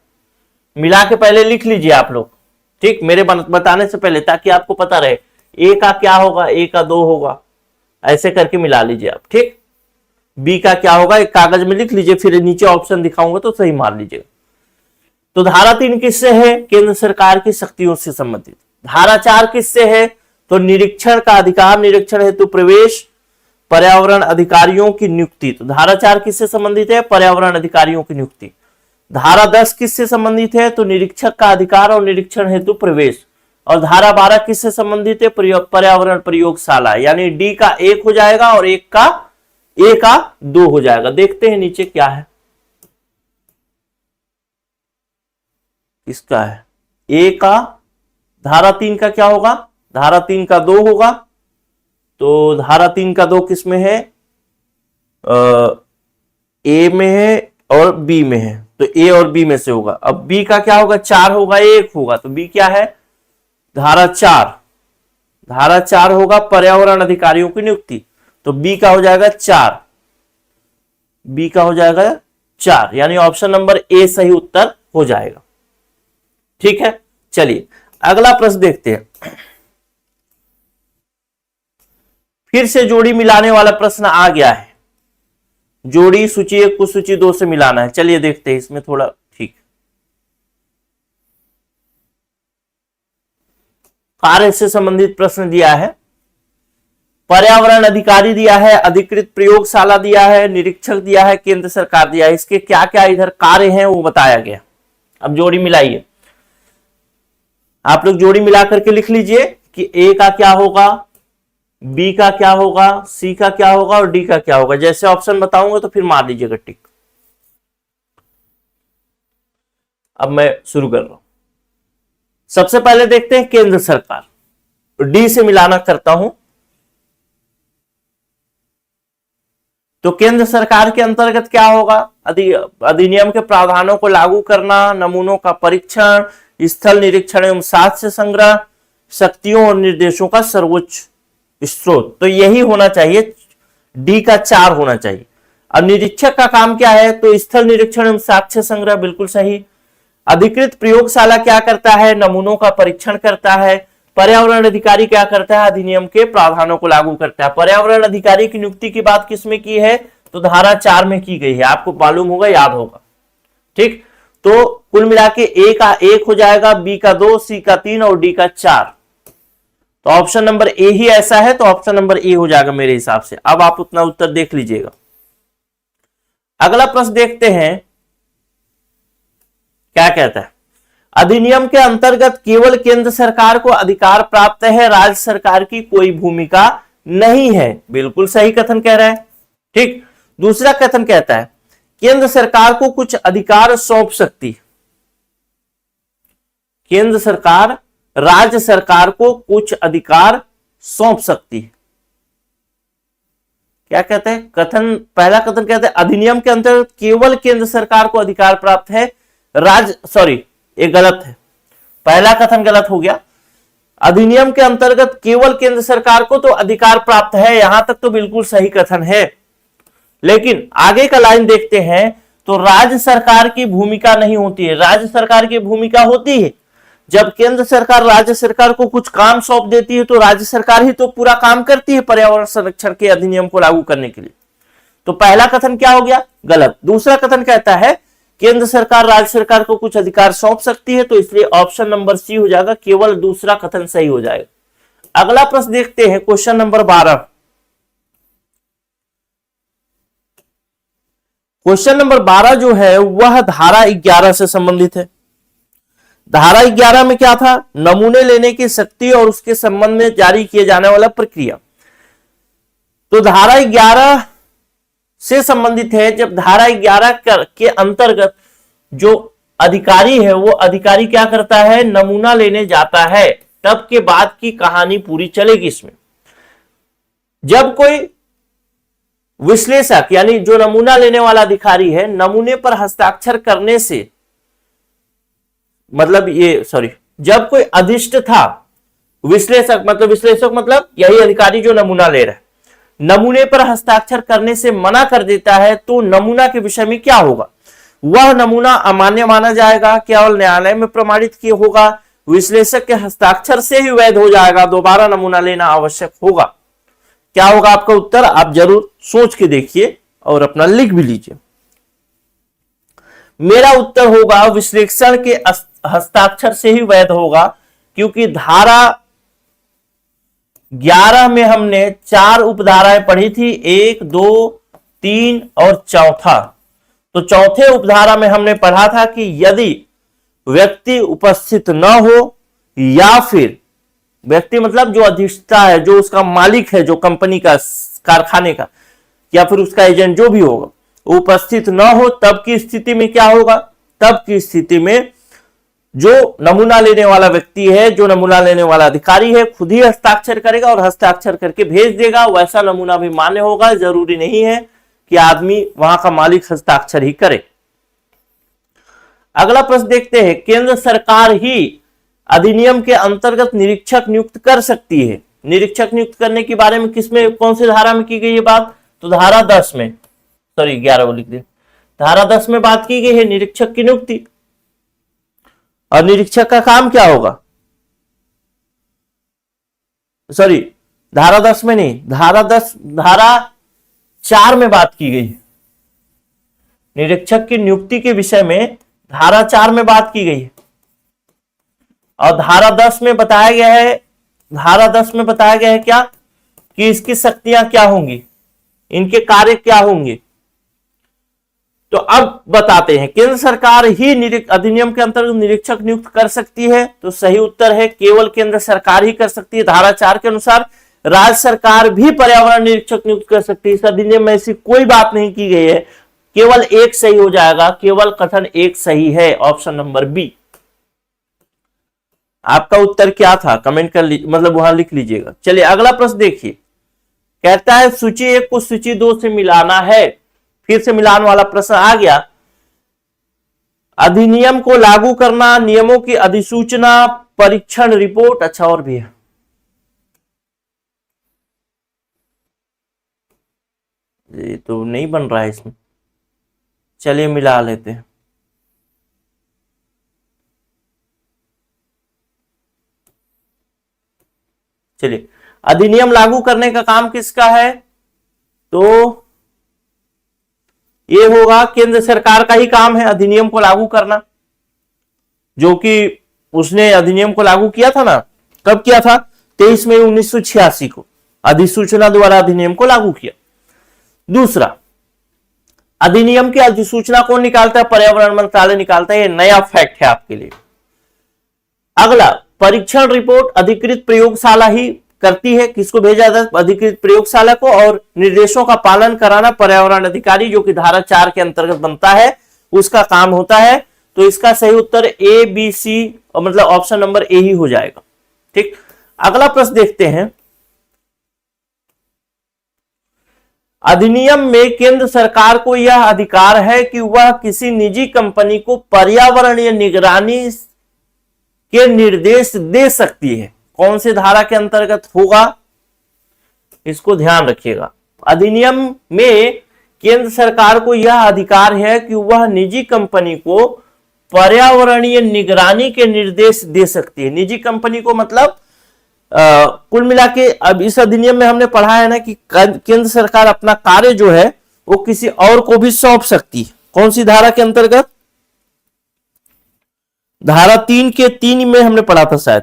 मिला के पहले लिख लीजिए आप लोग, ठीक, मेरे बताने से पहले, ताकि आपको पता रहे ए का क्या होगा, ए का 2 होगा, ऐसे करके मिला लीजिए आप। ठीक, बी का क्या होगा एक कागज में लिख लीजिए, फिर नीचे ऑप्शन दिखाऊंगा तो सही मार लीजिएगा। तो धारा 3 किससे है? केंद्र सरकार की शक्तियों से संबंधित। धारा 4 किससे है? तो निरीक्षण का अधिकार, निरीक्षण हेतु प्रवेश, पर्यावरण अधिकारियों की नियुक्ति। तो धारा 4 किससे संबंधित है? पर्यावरण अधिकारियों की नियुक्ति। धारा 10 किससे संबंधित है? तो निरीक्षक का अधिकार और निरीक्षण हेतु प्रवेश। और धारा 12 किससे संबंधित है? पर्यावरण प्रयोगशाला। यानी डी का 1 हो जाएगा और ए का 2 हो जाएगा। देखते हैं नीचे क्या है। इसका है ए का, धारा 3 का क्या होगा? धारा 3 का 2 होगा। तो धारा 3 का 2 किस में है? ए में है और बी में है, तो ए और बी में से होगा। अब बी का क्या होगा? 4 होगा, 1 होगा, तो बी क्या है? धारा 4। धारा 4 होगा पर्यावरण अधिकारियों की नियुक्ति, तो बी का हो जाएगा 4। बी का हो जाएगा 4, यानी ऑप्शन नंबर ए सही उत्तर हो जाएगा। ठीक है, चलिए अगला प्रश्न देखते हैं। फिर से जोड़ी मिलाने वाला प्रश्न आ गया है। जोड़ी सूची 1 को सूची 2 से मिलाना है। चलिए देखते हैं इसमें थोड़ा। ठीक, कार्य से संबंधित प्रश्न दिया है, पर्यावरण अधिकारी दिया है, अधिकृत प्रयोगशाला दिया है, निरीक्षक दिया है, केंद्र सरकार दिया है। इसके क्या क्या इधर कार्य हैं वो बताया गया। अब जोड़ी मिलाइए। आप लोग जोड़ी मिला करके लिख लीजिए कि ए का क्या होगा, बी का क्या होगा, सी का क्या होगा और डी का क्या होगा। जैसे ऑप्शन बताऊंगा तो फिर मार लीजिएगा टिक। अब मैं शुरू कर रहा हूं। सबसे पहले देखते हैं केंद्र सरकार। डी से मिलाना करता हूं। तो केंद्र सरकार के अंतर्गत क्या होगा? अधिनियम के प्रावधानों को लागू करना, नमूनों का परीक्षण, स्थल निरीक्षण एवं साक्ष्य संग्रह, शक्तियों और निर्देशों का सर्वोच्च स्रोत। तो यही होना चाहिए, डी का 4 होना चाहिए। अब निरीक्षक का काम क्या है, तो स्थल निरीक्षण एवं साक्ष्य संग्रह, बिल्कुल सही। अधिकृत प्रयोगशाला क्या करता है, नमूनों का परीक्षण करता है। पर्यावरण अधिकारी क्या करता है, अधिनियम के प्रावधानों को लागू करता है। पर्यावरण अधिकारी की नियुक्ति की बात किसमें की है, तो धारा 4 में की गई है, आपको मालूम होगा, याद होगा। ठीक, तो कुल मिला के ए का 1 हो जाएगा, बी का 2, सी का 3 और डी का 4। तो ऑप्शन नंबर ए ही ऐसा है, तो ऑप्शन नंबर ए हो जाएगा मेरे हिसाब से। अब आप उतना उत्तर देख लीजिएगा। अगला प्रश्न देखते हैं क्या कहता है। अधिनियम के अंतर्गत केवल केंद्र सरकार को अधिकार प्राप्त है, राज्य सरकार की कोई भूमिका नहीं है। बिल्कुल सही कथन कह रहा है। ठीक, दूसरा कथन कहता है केंद्र सरकार को कुछ अधिकार सौंप सकती है। केंद्र सरकार राज्य सरकार को कुछ अधिकार सौंप सकती है। क्या कहते हैं कथन, पहला कथन कहते हैं अधिनियम के अंतर्गत केवल केंद्र सरकार को अधिकार प्राप्त है, ये गलत है, पहला कथन गलत हो गया। अधिनियम के अंतर्गत केवल केंद्र सरकार को तो अधिकार प्राप्त है, यहां तक तो बिल्कुल सही कथन है। लेकिन आगे का लाइन देखते हैं तो राज्य सरकार की भूमिका नहीं होती है। राज्य सरकार की भूमिका होती है, जब केंद्र सरकार राज्य सरकार को कुछ काम सौंप देती है तो राज्य सरकार ही तो पूरा काम करती है पर्यावरण संरक्षण के अधिनियम को लागू करने के लिए। तो पहला कथन क्या हो गया, गलत। दूसरा कथन कहता है केंद्र सरकार राज्य सरकार को कुछ अधिकार सौंप सकती है, तो इसलिए ऑप्शन नंबर सी हो जाएगा, केवल दूसरा कथन सही हो जाएगा। अगला प्रश्न देखते हैं, क्वेश्चन नंबर 12। क्वेश्चन नंबर 12 जो है वह धारा 11 से संबंधित है। धारा 11 में क्या था, नमूने लेने की शक्ति और उसके संबंध में जारी किए जाने वाला प्रक्रिया। तो धारा 11 से संबंधित है। जब धारा 11 के अंतर्गत जो अधिकारी है वो अधिकारी क्या करता है, नमूना लेने जाता है, तब के बाद की कहानी पूरी चलेगी इसमें। जब कोई विश्लेषक यानी जो नमूना लेने वाला अधिकारी है, नमूने पर हस्ताक्षर करने से मतलब जब कोई अधिष्ठ था, विश्लेषक मतलब यही अधिकारी जो नमूना ले रहा है, नमूने पर हस्ताक्षर करने से मना कर देता है, तो नमूना के विषय में क्या होगा, वह नमूना अमान्य माना जाएगा, केवल न्यायालय में प्रमाणित किया होगा, विश्लेषक के हस्ताक्षर से ही वैध हो जाएगा, दोबारा नमूना लेना आवश्यक होगा। क्या होगा आपका उत्तर, आप जरूर सोच के देखिए और अपना लिख भी लीजिए। मेरा उत्तर होगा विश्लेषण के हस्ताक्षर से ही वैध होगा, क्योंकि धारा 11 में हमने 4 उपधाराएं पढ़ी थी, 1, 2, 3 और चौथा। तो चौथे उपधारा में हमने पढ़ा था कि यदि व्यक्ति उपस्थित न हो, या फिर व्यक्ति मतलब जो अधिष्ठता है, जो उसका मालिक है, जो कंपनी का, कारखाने का, या फिर उसका एजेंट जो भी होगा, उपस्थित न हो, तब की स्थिति में क्या होगा, तब की स्थिति में जो नमूना लेने वाला व्यक्ति है, जो नमूना लेने वाला अधिकारी है, खुद ही हस्ताक्षर करेगा और हस्ताक्षर करके भेज देगा। वैसा नमूना भी मान्य होगा, जरूरी नहीं है कि आदमी वहां का मालिक हस्ताक्षर ही करे। अगला प्रश्न देखते हैं, केंद्र सरकार ही अधिनियम के अंतर्गत निरीक्षक नियुक्त कर सकती है। निरीक्षक नियुक्त करने के बारे में किसमें, कौन सी धारा में की गई है बात, तो धारा 10 में, 11 लिख दिया, धारा 10 में बात की गई है निरीक्षक की नियुक्ति। और निरीक्षक का काम क्या होगा, धारा 10 में नहीं, धारा 4 में बात की गई है। निरीक्षक की नियुक्ति के विषय में धारा 4 में बात की गई है। और धारा 10 में बताया गया है क्या, कि इसकी शक्तियां क्या होंगी, इनके कार्य क्या होंगे। तो अब बताते हैं, केंद्र सरकार ही अधिनियम के अंतर्गत निरीक्षक नियुक्त कर सकती है, तो सही उत्तर है केवल केंद्र सरकार ही कर सकती है। धारा 4 के अनुसार राज्य सरकार भी पर्यावरण निरीक्षक नियुक्त कर सकती है। इस अधिनियम में ऐसी कोई बात नहीं की गई है, केवल एक सही हो जाएगा, केवल कथन एक सही है, ऑप्शन नंबर बी। आपका उत्तर क्या था कमेंट कर लीजिए, मतलब वहां लिख लीजिएगा। चलिए अगला प्रश्न देखिए, कहता है सूची 1 को सूची 2 से मिलाना है। फिर से मिलान वाला प्रश्न आ गया। अधिनियम को लागू करना, नियमों की अधिसूचना, परीक्षण रिपोर्ट। अच्छा और भी है, ये तो नहीं बन रहा है इसमें, चलिए मिला लेते हैं। चलिए, अधिनियम लागू करने का काम किसका है? तो ये होगा केंद्र सरकार का ही काम है अधिनियम को लागू करना, जो कि उसने अधिनियम को लागू किया था ना, कब किया था? 23 मई 1986 को अधिसूचना द्वारा अधिनियम को लागू किया। दूसरा, अधिनियम की अधिसूचना कौन निकालता है? पर्यावरण मंत्रालय निकालता है। ये नया फैक्ट है आपके लिए। अगला, परीक्षण रिपोर्ट अधिकृत प्रयोगशाला ही करती है। किसको भेजा जाता है? अधिकृत प्रयोगशाला को। और निर्देशों का पालन कराना पर्यावरण अधिकारी, जो कि धारा 4 के अंतर्गत बनता है, उसका काम होता है। तो इसका सही उत्तर ए बी सी, मतलब ऑप्शन नंबर ए ही हो जाएगा। ठीक, अगला प्रश्न देखते हैं। अधिनियम में केंद्र सरकार को यह अधिकार है कि वह किसी निजी कंपनी को पर्यावरणीय निगरानी के निर्देश दे सकती है। कौन से धारा के अंतर्गत होगा, इसको ध्यान रखिएगा। अधिनियम में केंद्र सरकार को यह अधिकार है कि वह निजी कंपनी को पर्यावरणीय निगरानी के निर्देश दे सकती है। निजी कंपनी को मतलब कुल मिला के अब इस अधिनियम में हमने पढ़ा है ना कि केंद्र सरकार अपना कार्य जो है वो किसी और को भी सौंप सकती है। कौन सी धारा के अंतर्गत? धारा 3 के 3 में हमने पढ़ा था शायद।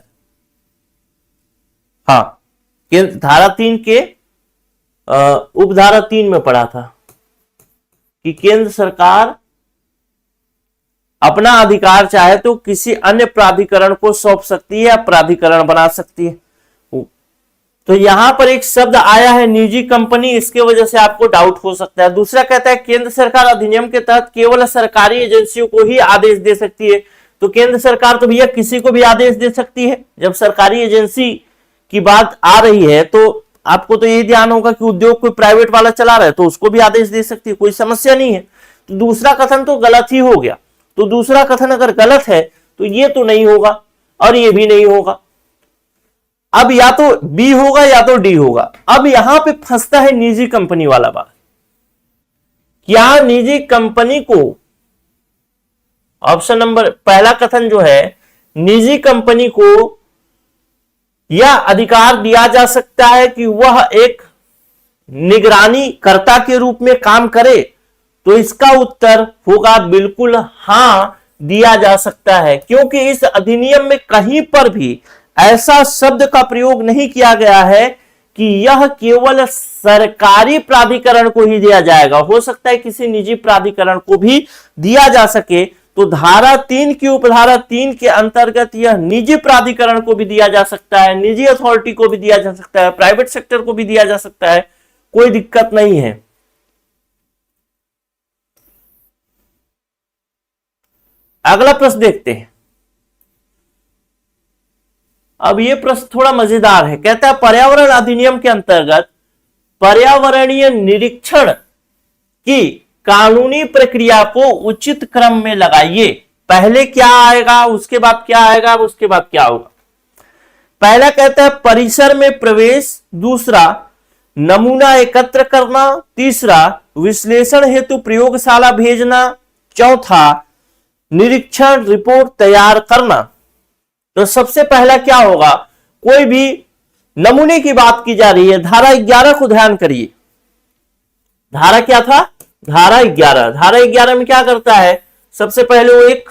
हाँ, धारा 3 के उपधारा 3 में पढ़ा था कि केंद्र सरकार अपना अधिकार चाहे तो किसी अन्य प्राधिकरण को सौंप सकती है या प्राधिकरण बना सकती है। तो यहां पर एक शब्द आया है निजी कंपनी, इसके वजह से आपको डाउट हो सकता है। दूसरा कहता है केंद्र सरकार अधिनियम के तहत केवल सरकारी एजेंसियों को ही आदेश दे सकती है। तो केंद्र सरकार तो भैया किसी को भी आदेश दे सकती है। जब सरकारी एजेंसी की बात आ रही है तो आपको तो ये ध्यान होगा कि उद्योग कोई प्राइवेट वाला चला रहा है तो उसको भी आदेश दे सकती है, कोई समस्या नहीं है। तो दूसरा कथन तो गलत ही हो गया। तो दूसरा कथन अगर गलत है तो ये तो नहीं होगा और ये भी नहीं होगा। अब या तो बी होगा या तो डी होगा। अब यहां पे फंसता है निजी कंपनी वाला बात। क्या निजी कंपनी को, ऑप्शन नंबर पहला कथन जो है, निजी कंपनी को यह अधिकार दिया जा सकता है कि वह एक निगरानी कर्ता के रूप में काम करे? तो इसका उत्तर होगा बिल्कुल हां, दिया जा सकता है, क्योंकि इस अधिनियम में कहीं पर भी ऐसा शब्द का प्रयोग नहीं किया गया है कि यह केवल सरकारी प्राधिकरण को ही दिया जाएगा। हो सकता है किसी निजी प्राधिकरण को भी दिया जा सके। तो धारा 3 की उपधारा 3 के अंतर्गत यह निजी प्राधिकरण को भी दिया जा सकता है, निजी अथॉरिटी को भी दिया जा सकता है, प्राइवेट सेक्टर को भी दिया जा सकता है, कोई दिक्कत नहीं है। अगला प्रश्न देखते हैं। अब यह प्रश्न थोड़ा मजेदार है। कहता है पर्यावरण अधिनियम के अंतर्गत पर्यावरणीय निरीक्षण की कानूनी प्रक्रिया को उचित क्रम में लगाइए। पहले क्या आएगा, उसके बाद क्या आएगा, उसके बाद क्या होगा? पहला कहता है परिसर में प्रवेश, दूसरा नमूना एकत्र करना, तीसरा विश्लेषण हेतु प्रयोगशाला भेजना, चौथा निरीक्षण रिपोर्ट तैयार करना। तो सबसे पहला क्या होगा? कोई भी नमूने की बात की जा रही है। धारा 11 को ध्यान करिए। धारा क्या था? धारा 11। धारा 11 में क्या करता है? सबसे पहले वो एक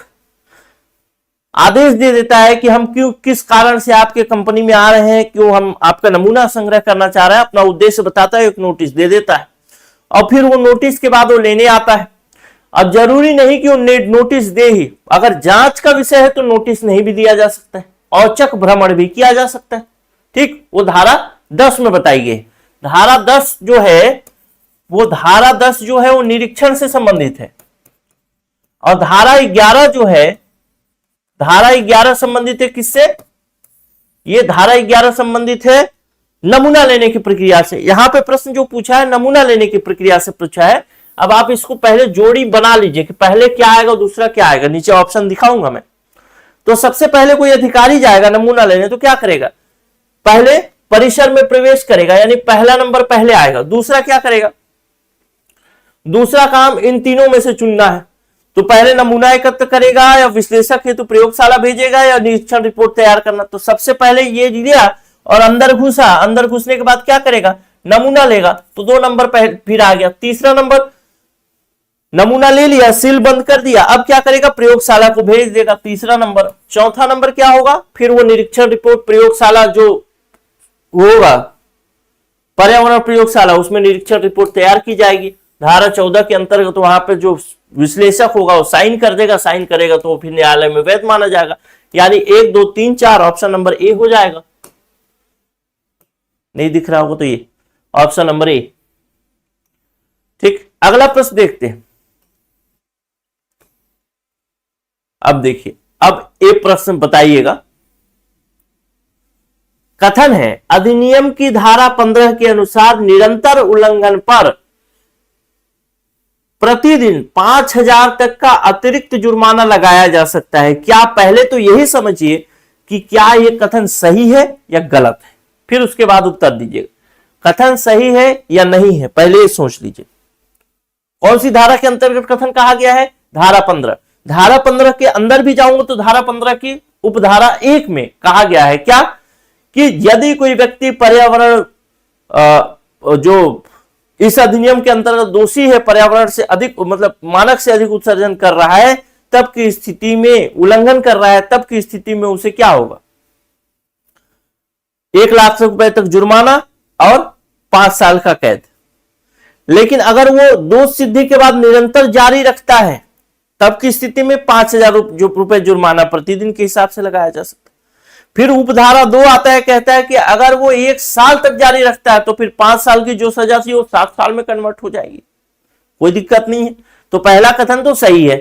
आदेश दे देता है कि हम क्यों, किस कारण से आपके कंपनी में आ रहे हैं, क्यों हम आपका नमूना संग्रह करना चाह रहे हैं, अपना उद्देश्य बताता है, एक नोटिस दे देता है। और फिर वो नोटिस के बाद वो लेने आता है। अब जरूरी नहीं कि वो नोटिस दे ही, अगर जांच का विषय है तो नोटिस नहीं भी दिया जा सकता है, औचक भ्रमण भी किया जा सकता है। ठीक, वो धारा 10 में बताई गई। धारा 10 जो है वो निरीक्षण से संबंधित है। और धारा 11 जो है, धारा 11 संबंधित है किससे? ये धारा 11 संबंधित है नमूना लेने की प्रक्रिया से। यहां पे प्रश्न जो पूछा है नमूना लेने की प्रक्रिया से पूछा है। अब आप इसको पहले जोड़ी बना लीजिए कि पहले क्या आएगा दूसरा क्या आएगा, नीचे ऑप्शन दिखाऊंगा मैं। तो सबसे पहले कोई अधिकारी जाएगा नमूना लेने, तो क्या करेगा, पहले परिसर में प्रवेश करेगा, यानी पहला नंबर पहले आएगा। दूसरा क्या करेगा, दूसरा काम इन तीनों में से चुनना है। तो पहले नमूना एकत्र करेगा, या विश्लेषक हेतु प्रयोगशाला भेजेगा, या निरीक्षण रिपोर्ट तैयार करना। तो सबसे पहले ये लिया और अंदर घुसा, अंदर घुसने के बाद क्या करेगा, नमूना लेगा, तो 2 नंबर फिर आ गया। तीसरा नंबर, नमूना ले लिया, सील बंद कर दिया, अब क्या करेगा, प्रयोगशाला को भेज देगा, तीसरा नंबर। चौथा नंबर क्या होगा, फिर वो निरीक्षण रिपोर्ट प्रयोगशाला जो होगा पर्यावरण प्रयोगशाला, उसमें निरीक्षण रिपोर्ट तैयार की जाएगी। धारा 14 के अंतर्गत वहां पे जो विश्लेषक होगा वो साइन कर देगा, साइन करेगा तो फिर न्यायालय में वैध माना जाएगा। यानी 1 2 3 4 ऑप्शन नंबर ए हो जाएगा। नहीं दिख रहा होगा तो ये ऑप्शन नंबर ए। ठीक, अगला प्रश्न देखते हैं। अब देखिए, अब ए प्रश्न बताइएगा। कथन है अधिनियम की धारा 15 के अनुसार निरंतर उल्लंघन पर प्रतिदिन 5,000 तक का अतिरिक्त जुर्माना लगाया जा सकता है। क्या, पहले तो यही समझिए कि क्या यह कथन सही है या गलत है, फिर उसके बाद उत्तर दीजिएगा। कथन सही है या नहीं है, पहले ये सोच लीजिए। कौन सी धारा के अंतर्गत कथन कहा गया है, धारा 15। धारा 15 के अंदर भी जाऊंगा तो धारा 15 की उपधारा 1 में कहा गया है क्या, कि यदि कोई व्यक्ति पर्यावरण जो इस अधिनियम के अंतर्गत दोषी है, पर्यावरण से अधिक मतलब मानक से अधिक उत्सर्जन कर रहा है, तब की स्थिति में उल्लंघन कर रहा है, तब की स्थिति में उसे क्या होगा, 1 लाख रुपए तक जुर्माना और 5 साल का कैद। लेकिन अगर वो दोष सिद्धि के बाद निरंतर जारी रखता है, तब की स्थिति में 5,000 रुपए जुर्माना प्रतिदिन के हिसाब से लगाया जा सकता है। फिर उपधारा 2 आता है, कहता है कि अगर वो 1 साल तक जारी रखता है तो फिर 5 साल की जो सजा थी वो 7 साल में कन्वर्ट हो जाएगी, कोई दिक्कत नहीं है। तो पहला कथन तो सही है।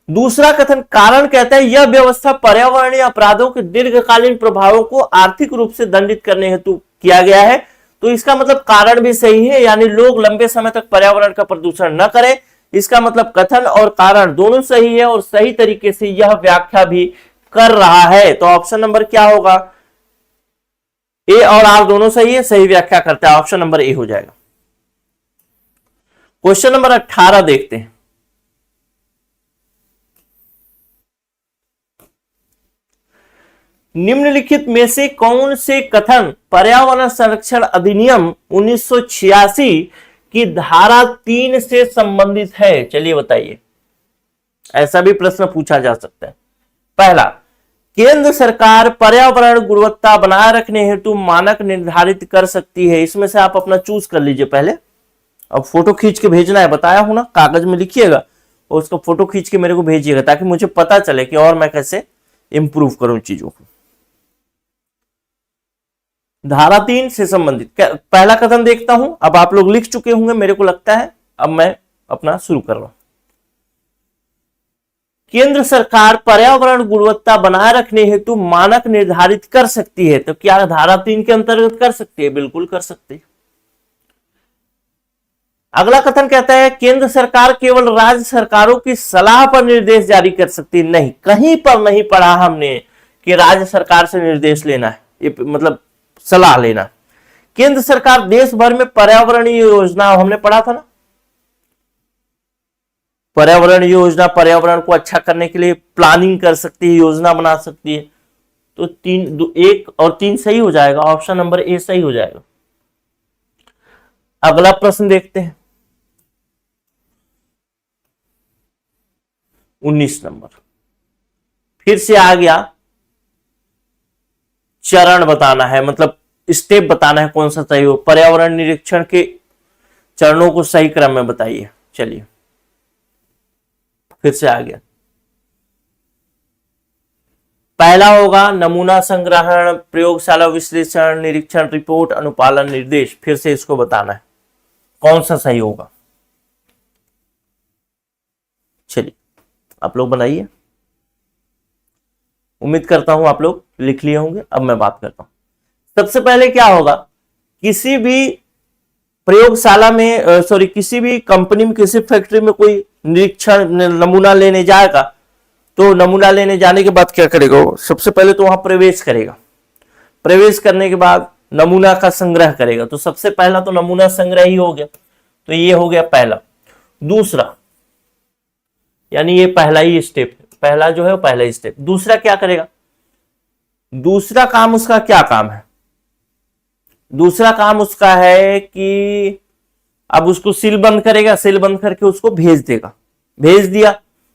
दूसरा कथन कारण कहता है यह व्यवस्था पर्यावरणीय अपराधों के दीर्घकालीन प्रभावों को आर्थिक रूप से दंडित करने हेतु किया गया है। तो इसका मतलब कारण भी सही है, यानी लोग लंबे समय तक पर्यावरण का प्रदूषण न करें। इसका मतलब कथन और कारण दोनों सही है और सही तरीके से यह व्याख्या भी कर रहा है। तो ऑप्शन नंबर क्या होगा, ए और आर दोनों सही है, सही व्याख्या करता है, ऑप्शन नंबर ए हो जाएगा। क्वेश्चन नंबर 18 देखते हैं। निम्नलिखित में से कौन से कथन पर्यावरण संरक्षण अधिनियम 1986 की धारा 3 से संबंधित है, चलिए बताइए। ऐसा भी प्रश्न पूछा जा सकता है। पहला, केंद्र सरकार पर्यावरण गुणवत्ता बनाए रखने हेतु मानक निर्धारित कर सकती है। इसमें से आप अपना चूज कर लीजिए पहले। अब फोटो खींच के भेजना है, बताया हूं ना, कागज में लिखिएगा और उसको फोटो खींच के मेरे को भेजिएगा, ताकि मुझे पता चले कि और मैं कैसे इंप्रूव करूं चीजों को। धारा 3 से संबंधित पहला कथन देखता हूं। अब आप लोग लिख चुके होंगे मेरे को लगता है, अब मैं अपना शुरू कर रहा हूं। केंद्र सरकार पर्यावरण गुणवत्ता बनाए रखने हेतु मानक निर्धारित कर सकती है। तो क्या धारा 3 के अंतर्गत कर सकती है, बिल्कुल कर सकती है। अगला कथन कहता है केंद्र सरकार केवल राज्य सरकारों की सलाह पर निर्देश जारी कर सकती है। नहीं, कहीं पर नहीं पढ़ा हमने कि राज्य सरकार से निर्देश लेना है, ये मतलब सलाह लेना। केंद्र सरकार देश भर में पर्यावरणीय योजना, हमने पढ़ा था ना, पर्यावरण योजना, पर्यावरण को अच्छा करने के लिए प्लानिंग कर सकती है, योजना बना सकती है। तो 1 और 3 सही हो जाएगा, ऑप्शन नंबर ए सही हो जाएगा। अगला प्रश्न देखते हैं, 19 नंबर। फिर से आ गया, चरण बताना है, मतलब स्टेप बताना है कौन सा सही हो। पर्यावरण निरीक्षण के चरणों को सही क्रम में बताइए। चलिए फिर से आ गया। पहला होगा नमूना संग्रहण, प्रयोगशाला विश्लेषण, निरीक्षण रिपोर्ट, अनुपालन निर्देश। फिर से इसको बताना है कौन सा सही होगा। चलिए आप लोग बनाइए, उम्मीद करता हूं आप लोग लिख लिए होंगे। अब मैं बात करता हूं। सबसे पहले क्या होगा, किसी भी प्रयोगशाला में सॉरी किसी भी कंपनी में, किसी फैक्ट्री में कोई निरीक्षण नमूना लेने जाएगा, तो नमूना लेने जाने के बाद क्या करेगा वो? सबसे पहले तो वहां प्रवेश करेगा। प्रवेश करने के बाद नमूना का संग्रह करेगा। तो सबसे पहला तो नमूना संग्रह ही हो गया, तो ये हो गया पहला। दूसरा, यानी ये पहला ही स्टेप, पहला जो है पहला ही स्टेप। दूसरा क्या करेगा? दूसरा काम उसका क्या काम है? दूसरा काम उसका है कि अब उसको सील बंद करेगा, सील बंद करके उसको भेज देगा। भेज दिया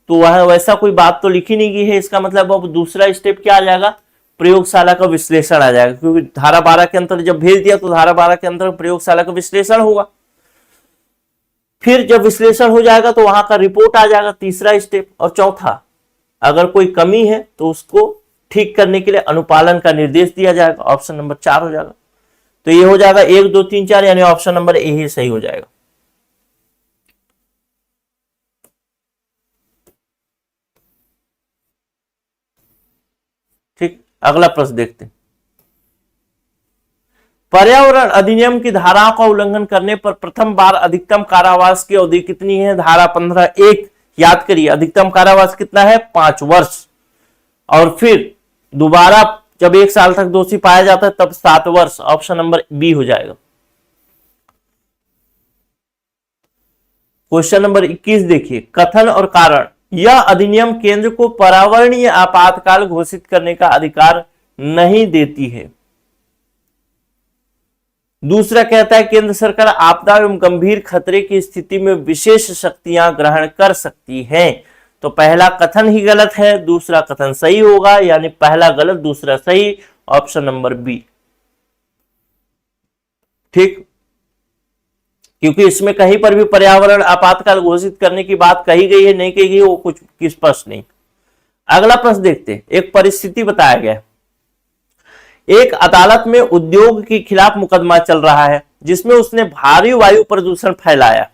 तो वह वैसा कोई बात तो लिखी नहीं गई है, इसका मतलब अब दूसरा स्टेप क्या आ जाएगा? प्रयोगशाला का विश्लेषण आ जाएगा, क्योंकि धारा 12 के अंतर्गत जब भेज दिया तो धारा 12 के अंतर्गत प्रयोगशाला का विश्लेषण होगा। फिर जब विश्लेषण हो जाएगा तो वहां का रिपोर्ट आ जाएगा, तीसरा स्टेप। और चौथा, अगर कोई कमी है तो उसको ठीक करने के लिए अनुपालन का निर्देश दिया जाएगा। ऑप्शन नंबर 4 हो जाएगा। तो ये हो जाएगा 1 2 3 4, यानी ऑप्शन नंबर ए ही सही हो जाएगा। ठीक, अगला प्रश्न देखते हैं। पर्यावरण अधिनियम की धाराओं का उल्लंघन करने पर प्रथम बार अधिकतम कारावास की अवधि कितनी है? धारा 15(1) याद करिए, अधिकतम कारावास कितना है? 5 वर्ष। और फिर दोबारा जब 1 साल तक दोषी पाया जाता है तब 7 वर्ष। ऑप्शन नंबर बी हो जाएगा। क्वेश्चन नंबर 21 देखिए, कथन और कारण। यह अधिनियम केंद्र को पर्यावरणीय आपातकाल घोषित करने का अधिकार नहीं देती है। दूसरा कहता है केंद्र सरकार आपदा एवं गंभीर खतरे की स्थिति में विशेष शक्तियां ग्रहण कर सकती है। तो पहला कथन ही गलत है, दूसरा कथन सही होगा, यानी पहला गलत दूसरा सही। Option number B. ठीक, क्योंकि इसमें कहीं पर भी पर्यावरण आपातकाल घोषित करने की बात कही गई है, नहीं कही गई, वो कुछ स्पष्ट नहीं। अगला प्रश्न देखते हैं। एक परिस्थिति बताया गया है, एक अदालत में उद्योग के खिलाफ मुकदमा चल रहा है जिसमें उसने भारी वायु प्रदूषण फैलाया।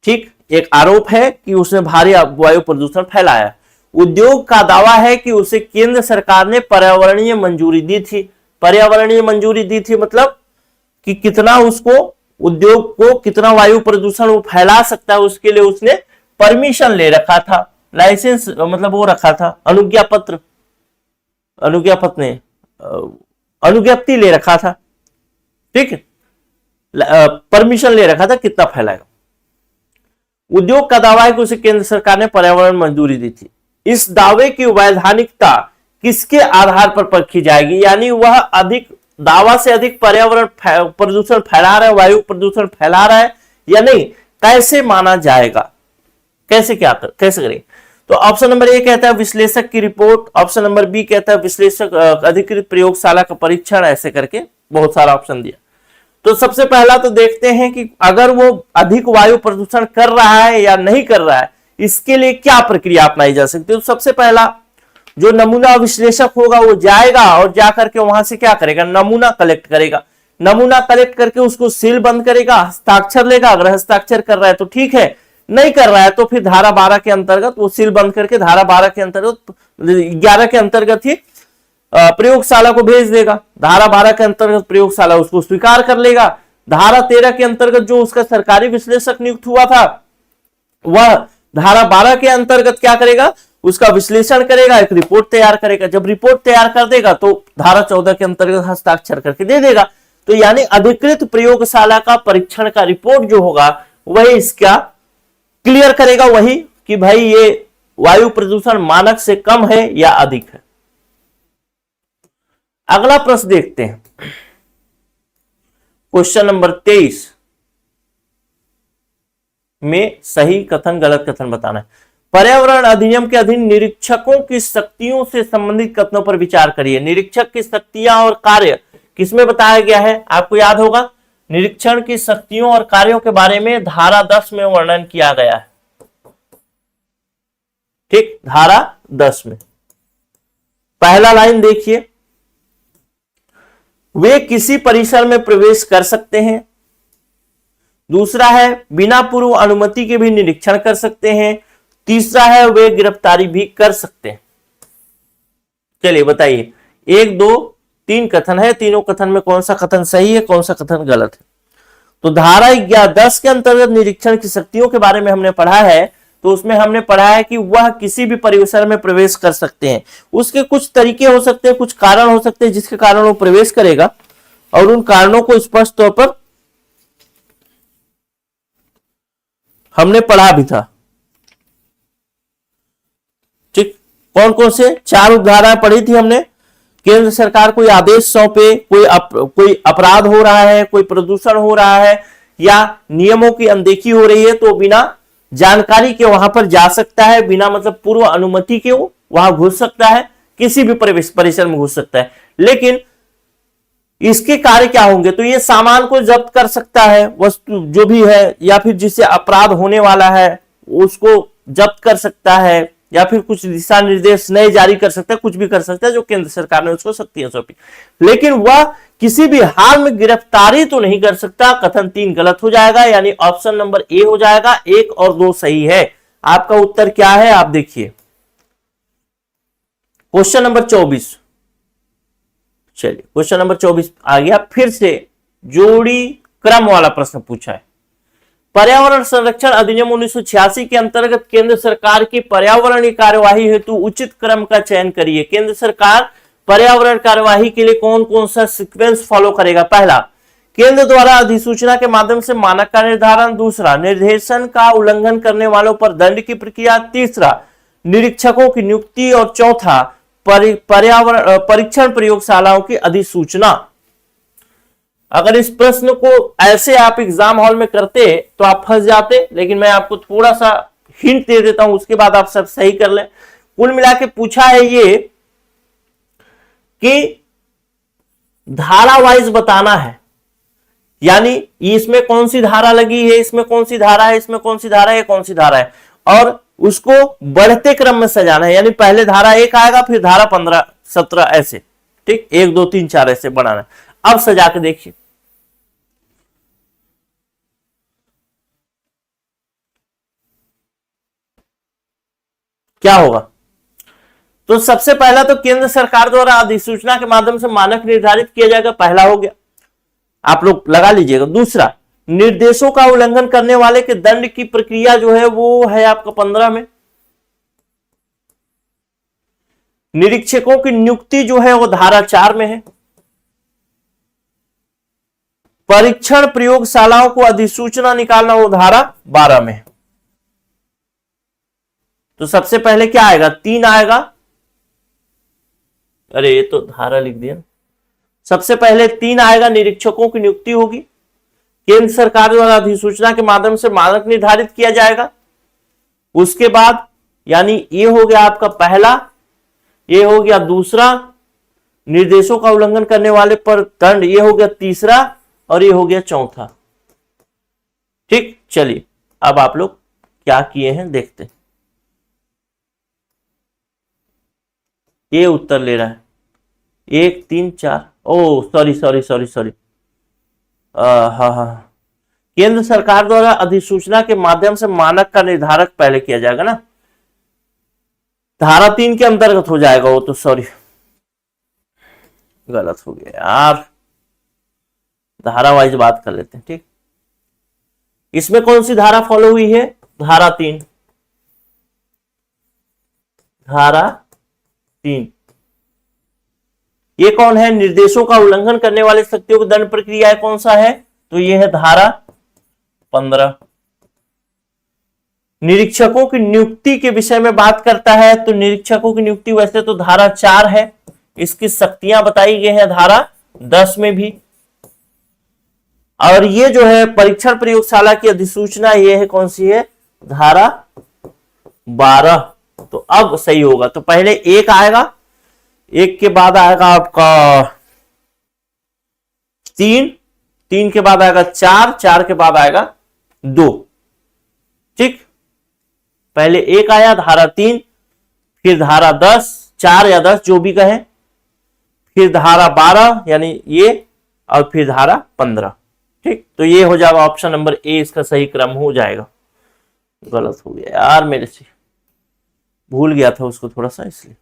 ठीक, एक आरोप है कि उसने भारी वायु प्रदूषण फैलाया। उद्योग का दावा है कि उसे केंद्र सरकार ने पर्यावरणीय मंजूरी दी थी। पर्यावरणीय मंजूरी दी थी मतलब कि कितना उसको, उद्योग को कितना वायु प्रदूषण वो फैला सकता है, उसके लिए उसने परमिशन ले रखा था, लाइसेंस मतलब वो रखा था, अनुज्ञा पत्र, अनुज्ञप्ति ले रखा था। ठीक, परमिशन ले रखा था कितना फैलाएगा। उद्योग का दावा है कि उसे केंद्र सरकार ने पर्यावरण मंजूरी दी थी। इस दावे की वैधानिकता किसके आधार पर परखी जाएगी? यानी वह अधिक दावा से अधिक पर्यावरण प्रदूषण फैला रहा है, वायु प्रदूषण फैला रहा है या नहीं, कैसे माना जाएगा? कैसे करें? तो ऑप्शन नंबर ए कहता है विश्लेषक की रिपोर्ट, ऑप्शन नंबर बी कहता है विश्लेषक अधिकृत प्रयोगशाला का परीक्षण, ऐसे करके बहुत सारा ऑप्शन दिया। तो सबसे पहला तो देखते हैं कि अगर वो अधिक वायु प्रदूषण कर रहा है या नहीं कर रहा है, इसके लिए क्या प्रक्रिया अपनाई जा सकती है। तो सबसे पहला जो नमूना विश्लेषक होगा वो जाएगा और जाकर के वहां से क्या करेगा? नमूना कलेक्ट करेगा। नमूना कलेक्ट करके उसको सील बंद करेगा, हस्ताक्षर लेगा। अगर हस्ताक्षर कर रहा है तो ठीक है, नहीं कर रहा है तो फिर धारा 12 के अंतर्गत वो सील बंद करके धारा 12 के अंतर्गत 11 के अंतर्गत ही प्रयोगशाला को भेज देगा। धारा 12 के अंतर्गत प्रयोगशाला उसको स्वीकार कर लेगा। धारा 13 के अंतर्गत जो उसका सरकारी विश्लेषक नियुक्त हुआ था वह धारा 12 के अंतर्गत क्या करेगा? उसका विश्लेषण करेगा, एक रिपोर्ट तैयार करेगा। जब रिपोर्ट तैयार कर देगा तो धारा 14 के अंतर्गत हस्ताक्षर करके दे देगा। तो यानी अधिकृत प्रयोगशाला का परीक्षण का रिपोर्ट जो होगा वही इसका क्लियर करेगा, वही कि भाई ये वायु प्रदूषण मानक से कम है या अधिक है। अगला प्रश्न देखते हैं, क्वेश्चन नंबर 23 में सही कथन गलत कथन बताना है। पर्यावरण अधिनियम के अधीन निरीक्षकों की शक्तियों से संबंधित कथनों पर विचार करिए। निरीक्षक की शक्तियां और कार्य किसमें बताया गया है? आपको याद होगा, निरीक्षण की शक्तियों और कार्यों के बारे में धारा 10 में वर्णन किया गया है। ठीक, धारा 10 में पहला लाइन देखिए, वे किसी परिसर में प्रवेश कर सकते हैं। दूसरा है बिना पूर्व अनुमति के भी निरीक्षण कर सकते हैं। तीसरा है वे गिरफ्तारी भी कर सकते हैं। चलिए बताइए, 1 2 3 कथन है, तीनों कथन में कौन सा कथन सही है, कौन सा कथन गलत है? तो धारा 10 के अंतर्गत निरीक्षण की शक्तियों के बारे में हमने पढ़ा है। तो उसमें हमने पढ़ा है कि वह किसी भी परिसर में प्रवेश कर सकते हैं। उसके कुछ तरीके हो सकते हैं, कुछ कारण हो सकते हैं जिसके कारण वो प्रवेश करेगा, और उन कारणों को स्पष्ट तौर पर हमने पढ़ा भी था। ठीक, कौन कौन से 4 उपधाराएं पढ़ी थी हमने। केंद्र सरकार कोई आदेश सौंपे, कोई अपराध हो रहा है, कोई प्रदूषण हो रहा है, या नियमों की अनदेखी हो रही है, तो बिना जानकारी के वहां पर जा सकता है, बिना मतलब पूर्व अनुमति के वो वहां घुस सकता है, किसी भी परिसर में घुस सकता है। लेकिन इसके कार्य क्या होंगे, तो ये सामान को जब्त कर सकता है, वस्तु जो भी है, या फिर जिससे अपराध होने वाला है उसको जब्त कर सकता है, या फिर कुछ दिशा निर्देश नए जारी कर सकता है, कुछ भी कर सकता है जो केंद्र सरकार ने उसको शक्तियां सौंपी। लेकिन वह किसी भी हाल में गिरफ्तारी तो नहीं कर सकता। कथन 3 गलत हो जाएगा, यानी ऑप्शन नंबर ए हो जाएगा। 1 और 2 सही है। आपका उत्तर क्या है आप देखिए। क्वेश्चन नंबर 24, चलिए क्वेश्चन नंबर 24 आ गया। फिर से जोड़ी क्रम वाला प्रश्न पूछा है। पर्यावरण संरक्षण अधिनियम 1986 के अंतर्गत केंद्र सरकार की पर्यावरणीय कार्यवाही हेतु उचित क्रम का चयन करिए। केंद्र सरकार पर्यावरण कार्यवाही के लिए कौन कौन सा सीक्वेंस फॉलो करेगा। पहला, केंद्र द्वारा अधिसूचना के माध्यम से मानक का निर्धारण। दूसरा, निर्देशन का उल्लंघन करने वालों पर दंड की प्रक्रिया। तीसरा, निरीक्षकों की नियुक्ति। और चौथा, पर्यावरण परीक्षण प्रयोगशालाओं की अधिसूचना। अगर इस प्रश्न को ऐसे आप एग्जाम हॉल में करते तो आप फंस जाते, लेकिन मैं आपको थोड़ा सा हिंट दे देता हूं, उसके बाद आप सब सही कर लें। कुल मिला के पूछा है ये कि धारा वाइज बताना है, यानी इसमें कौन सी धारा लगी है, इसमें कौन सी धारा है, इसमें कौन सी धारा है, कौन सी धारा है, और उसको बढ़ते क्रम में सजाना है। यानी पहले धारा 1 आएगा, फिर धारा 15, 17 ऐसे। ठीक, 1 2 3 4 ऐसे बनाना। अब सजा के देखिए क्या होगा। तो सबसे पहला तो केंद्र सरकार द्वारा अधिसूचना के माध्यम से मानक निर्धारित किया जाएगा, पहला हो गया, आप लोग लगा लीजिएगा। दूसरा, निर्देशों का उल्लंघन करने वाले के दंड की प्रक्रिया जो है वो है आपका 15 में। निरीक्षकों की नियुक्ति जो है वो धारा 4 में है। परीक्षण प्रयोगशालाओं को अधिसूचना निकालना वो धारा 12 में है। तो सबसे पहले क्या आएगा, 3 आएगा। अरे ये तो धारा लिख दिया। सबसे पहले 3 आएगा, निरीक्षकों की नियुक्ति होगी, केंद्र सरकार द्वारा अधिसूचना के माध्यम से मानक निर्धारित किया जाएगा। उसके बाद यानी ये हो गया आपका पहला, ये हो गया दूसरा, निर्देशों का उल्लंघन करने वाले पर दंड, ये हो गया तीसरा, और ये हो गया चौथा। ठीक, चलिए अब आप लोग क्या किए हैं देखते हैं। ये उत्तर ले रहा है 1 3 4। ओ सॉरी। हाँ, केंद्र सरकार द्वारा अधिसूचना के माध्यम से मानक का निर्धारक पहले किया जाएगा ना, धारा 3 के अंतर्गत हो जाएगा वो तो। सॉरी, गलत हो गया यार, धारा वाइज बात कर लेते हैं। ठीक, इसमें कौन सी धारा फॉलो हुई है, धारा 3। धारा 3 ये कौन है, निर्देशों का उल्लंघन करने वाले शक्तियों की दंड प्रक्रिया कौन सा है, तो ये है धारा 15। निरीक्षकों की नियुक्ति के विषय में बात करता है, तो निरीक्षकों की नियुक्ति वैसे तो धारा 4 है, इसकी शक्तियां बताई गई है धारा 10 में भी। और ये जो है परीक्षण प्रयोगशाला की अधिसूचना, ये है कौन सी है, धारा 12। तो अब सही होगा, तो पहले 1 आएगा, 1 के बाद आएगा आपका 3, 3 के बाद आएगा 4, 4 के बाद आएगा 2। ठीक, पहले 1 आया, धारा 3, फिर धारा 10, 4 या 10 जो भी कहें, फिर धारा 12 यानी ये, और फिर धारा 15। ठीक, तो ये हो जाएगा ऑप्शन नंबर ए, इसका सही क्रम हो जाएगा। गलत हो गया यार मेरे से, भूल गया था उसको थोड़ा सा, इसलिए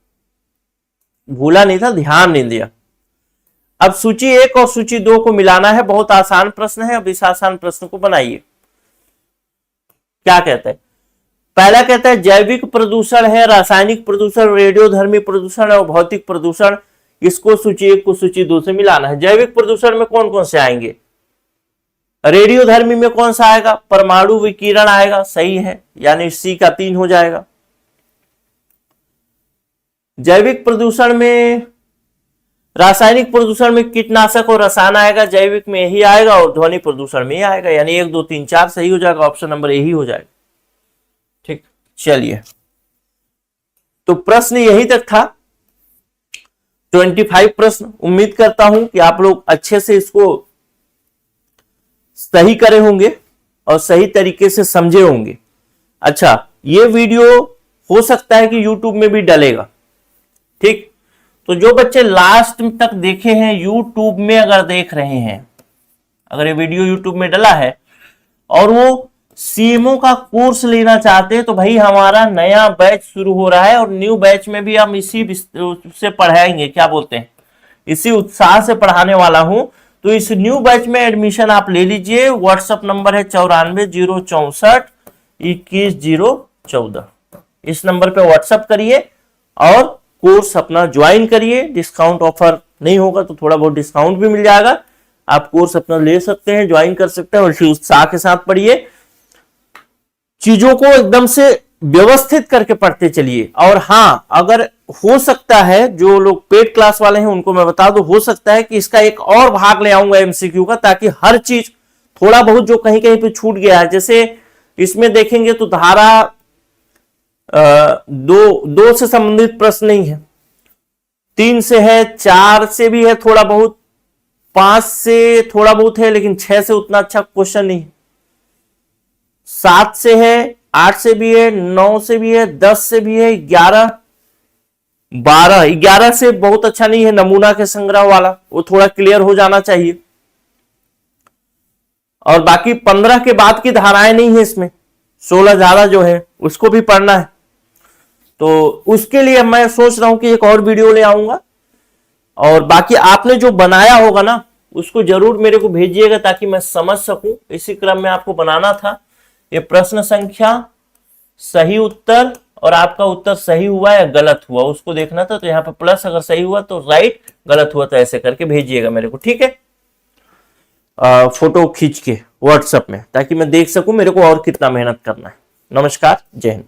भूला नहीं था, ध्यान नहीं दिया। अब सूची 1 और सूची 2 को मिलाना है। बहुत आसान प्रश्न है। अब इस आसान प्रश्न को बनाइए। क्या कहता है? पहला कहता है जैविक प्रदूषण है, रासायनिक प्रदूषण, रेडियोधर्मी प्रदूषण और भौतिक प्रदूषण। इसको सूची 1 को सूची 2 से मिलाना है। जैविक प्रदूषण में कौन कौन से आएंगे? रेडियोधर्मी में कौन सा आएगा? परमाणु विकिरण आएगा, सही है, यानी सी का 3 हो जाएगा। जैविक प्रदूषण में, रासायनिक प्रदूषण में कीटनाशक और रसायन आएगा, जैविक में यही आएगा, और ध्वनि प्रदूषण में ही आएगा, यानी 1 2 3 4 सही हो जाएगा। ऑप्शन नंबर यही हो जाएगा। ठीक, चलिए, तो प्रश्न यही तक था। 25 प्रश्न। उम्मीद करता हूं कि आप लोग अच्छे से इसको सही करे होंगे और सही तरीके से समझे होंगे। अच्छा, ये वीडियो हो सकता है कि YouTube में भी डलेगा। ठीक, तो जो बच्चे लास्ट तक देखे हैं, YouTube में अगर देख रहे हैं, अगर ये वीडियो YouTube में डला है और वो सीएमओ का कोर्स लेना चाहते हैं, तो भाई हमारा नया बैच शुरू हो रहा है और न्यू बैच में भी हम इसी से पढ़ाएंगे। क्या बोलते हैं? इसी उत्साह से पढ़ाने वाला हूं। तो इस न्यू बैच में एडमिशन आप ले लीजिए। व्हाट्सएप नंबर है 94 064 21 014। इस नंबर पे व्हाट्सएप करिए और कोर्स अपना ज्वाइन करिए। डिस्काउंट ऑफर नहीं होगा तो थोड़ा बहुत डिस्काउंट भी मिल जाएगा। आप कोर्स अपना ले सकते हैं, ज्वाइन कर सकते हैं और इसी उत्साह के साथ पढ़िए। चीजों को एकदम से व्यवस्थित करके पढ़ते चलिए। और हाँ, अगर हो सकता है, जो लोग पेड क्लास वाले हैं उनको मैं बता दूं, हो सकता है कि इसका एक और भाग ले आऊंगा एमसीक्यू का, ताकि हर चीज थोड़ा बहुत जो कहीं कहीं पे छूट गया है, जैसे इसमें देखेंगे तो धारा 2 से संबंधित प्रश्न नहीं है, 3 से है, 4 से भी है थोड़ा बहुत, 5 से थोड़ा बहुत है, लेकिन 6 से उतना अच्छा क्वेश्चन नहीं है, 7 से है, 8 से भी है, 9 से भी है, 10 से भी है, 11 से बहुत अच्छा नहीं है, नमूना के संग्रह वाला, वो थोड़ा क्लियर हो जाना चाहिए। और बाकी 15 के बाद की धाराएं नहीं है इसमें, 16 धारा जो है उसको भी पढ़ना है। तो उसके लिए मैं सोच रहा हूं कि एक और वीडियो ले आऊंगा। और बाकी आपने जो बनाया होगा ना, उसको जरूर मेरे को भेजिएगा ताकि मैं समझ सकूं। इसी क्रम में आपको बनाना था। ये प्रश्न संख्या, सही उत्तर और आपका उत्तर सही हुआ या गलत हुआ उसको देखना था। तो यहाँ पे प्लस, अगर सही हुआ तो राइट, गलत हुआ तो ऐसे करके भेजिएगा मेरे को, ठीक है? फोटो खींच के व्हाट्सएप में, ताकि मैं देख सकूं मेरे को और कितना मेहनत करना है। नमस्कार, जय हिंद।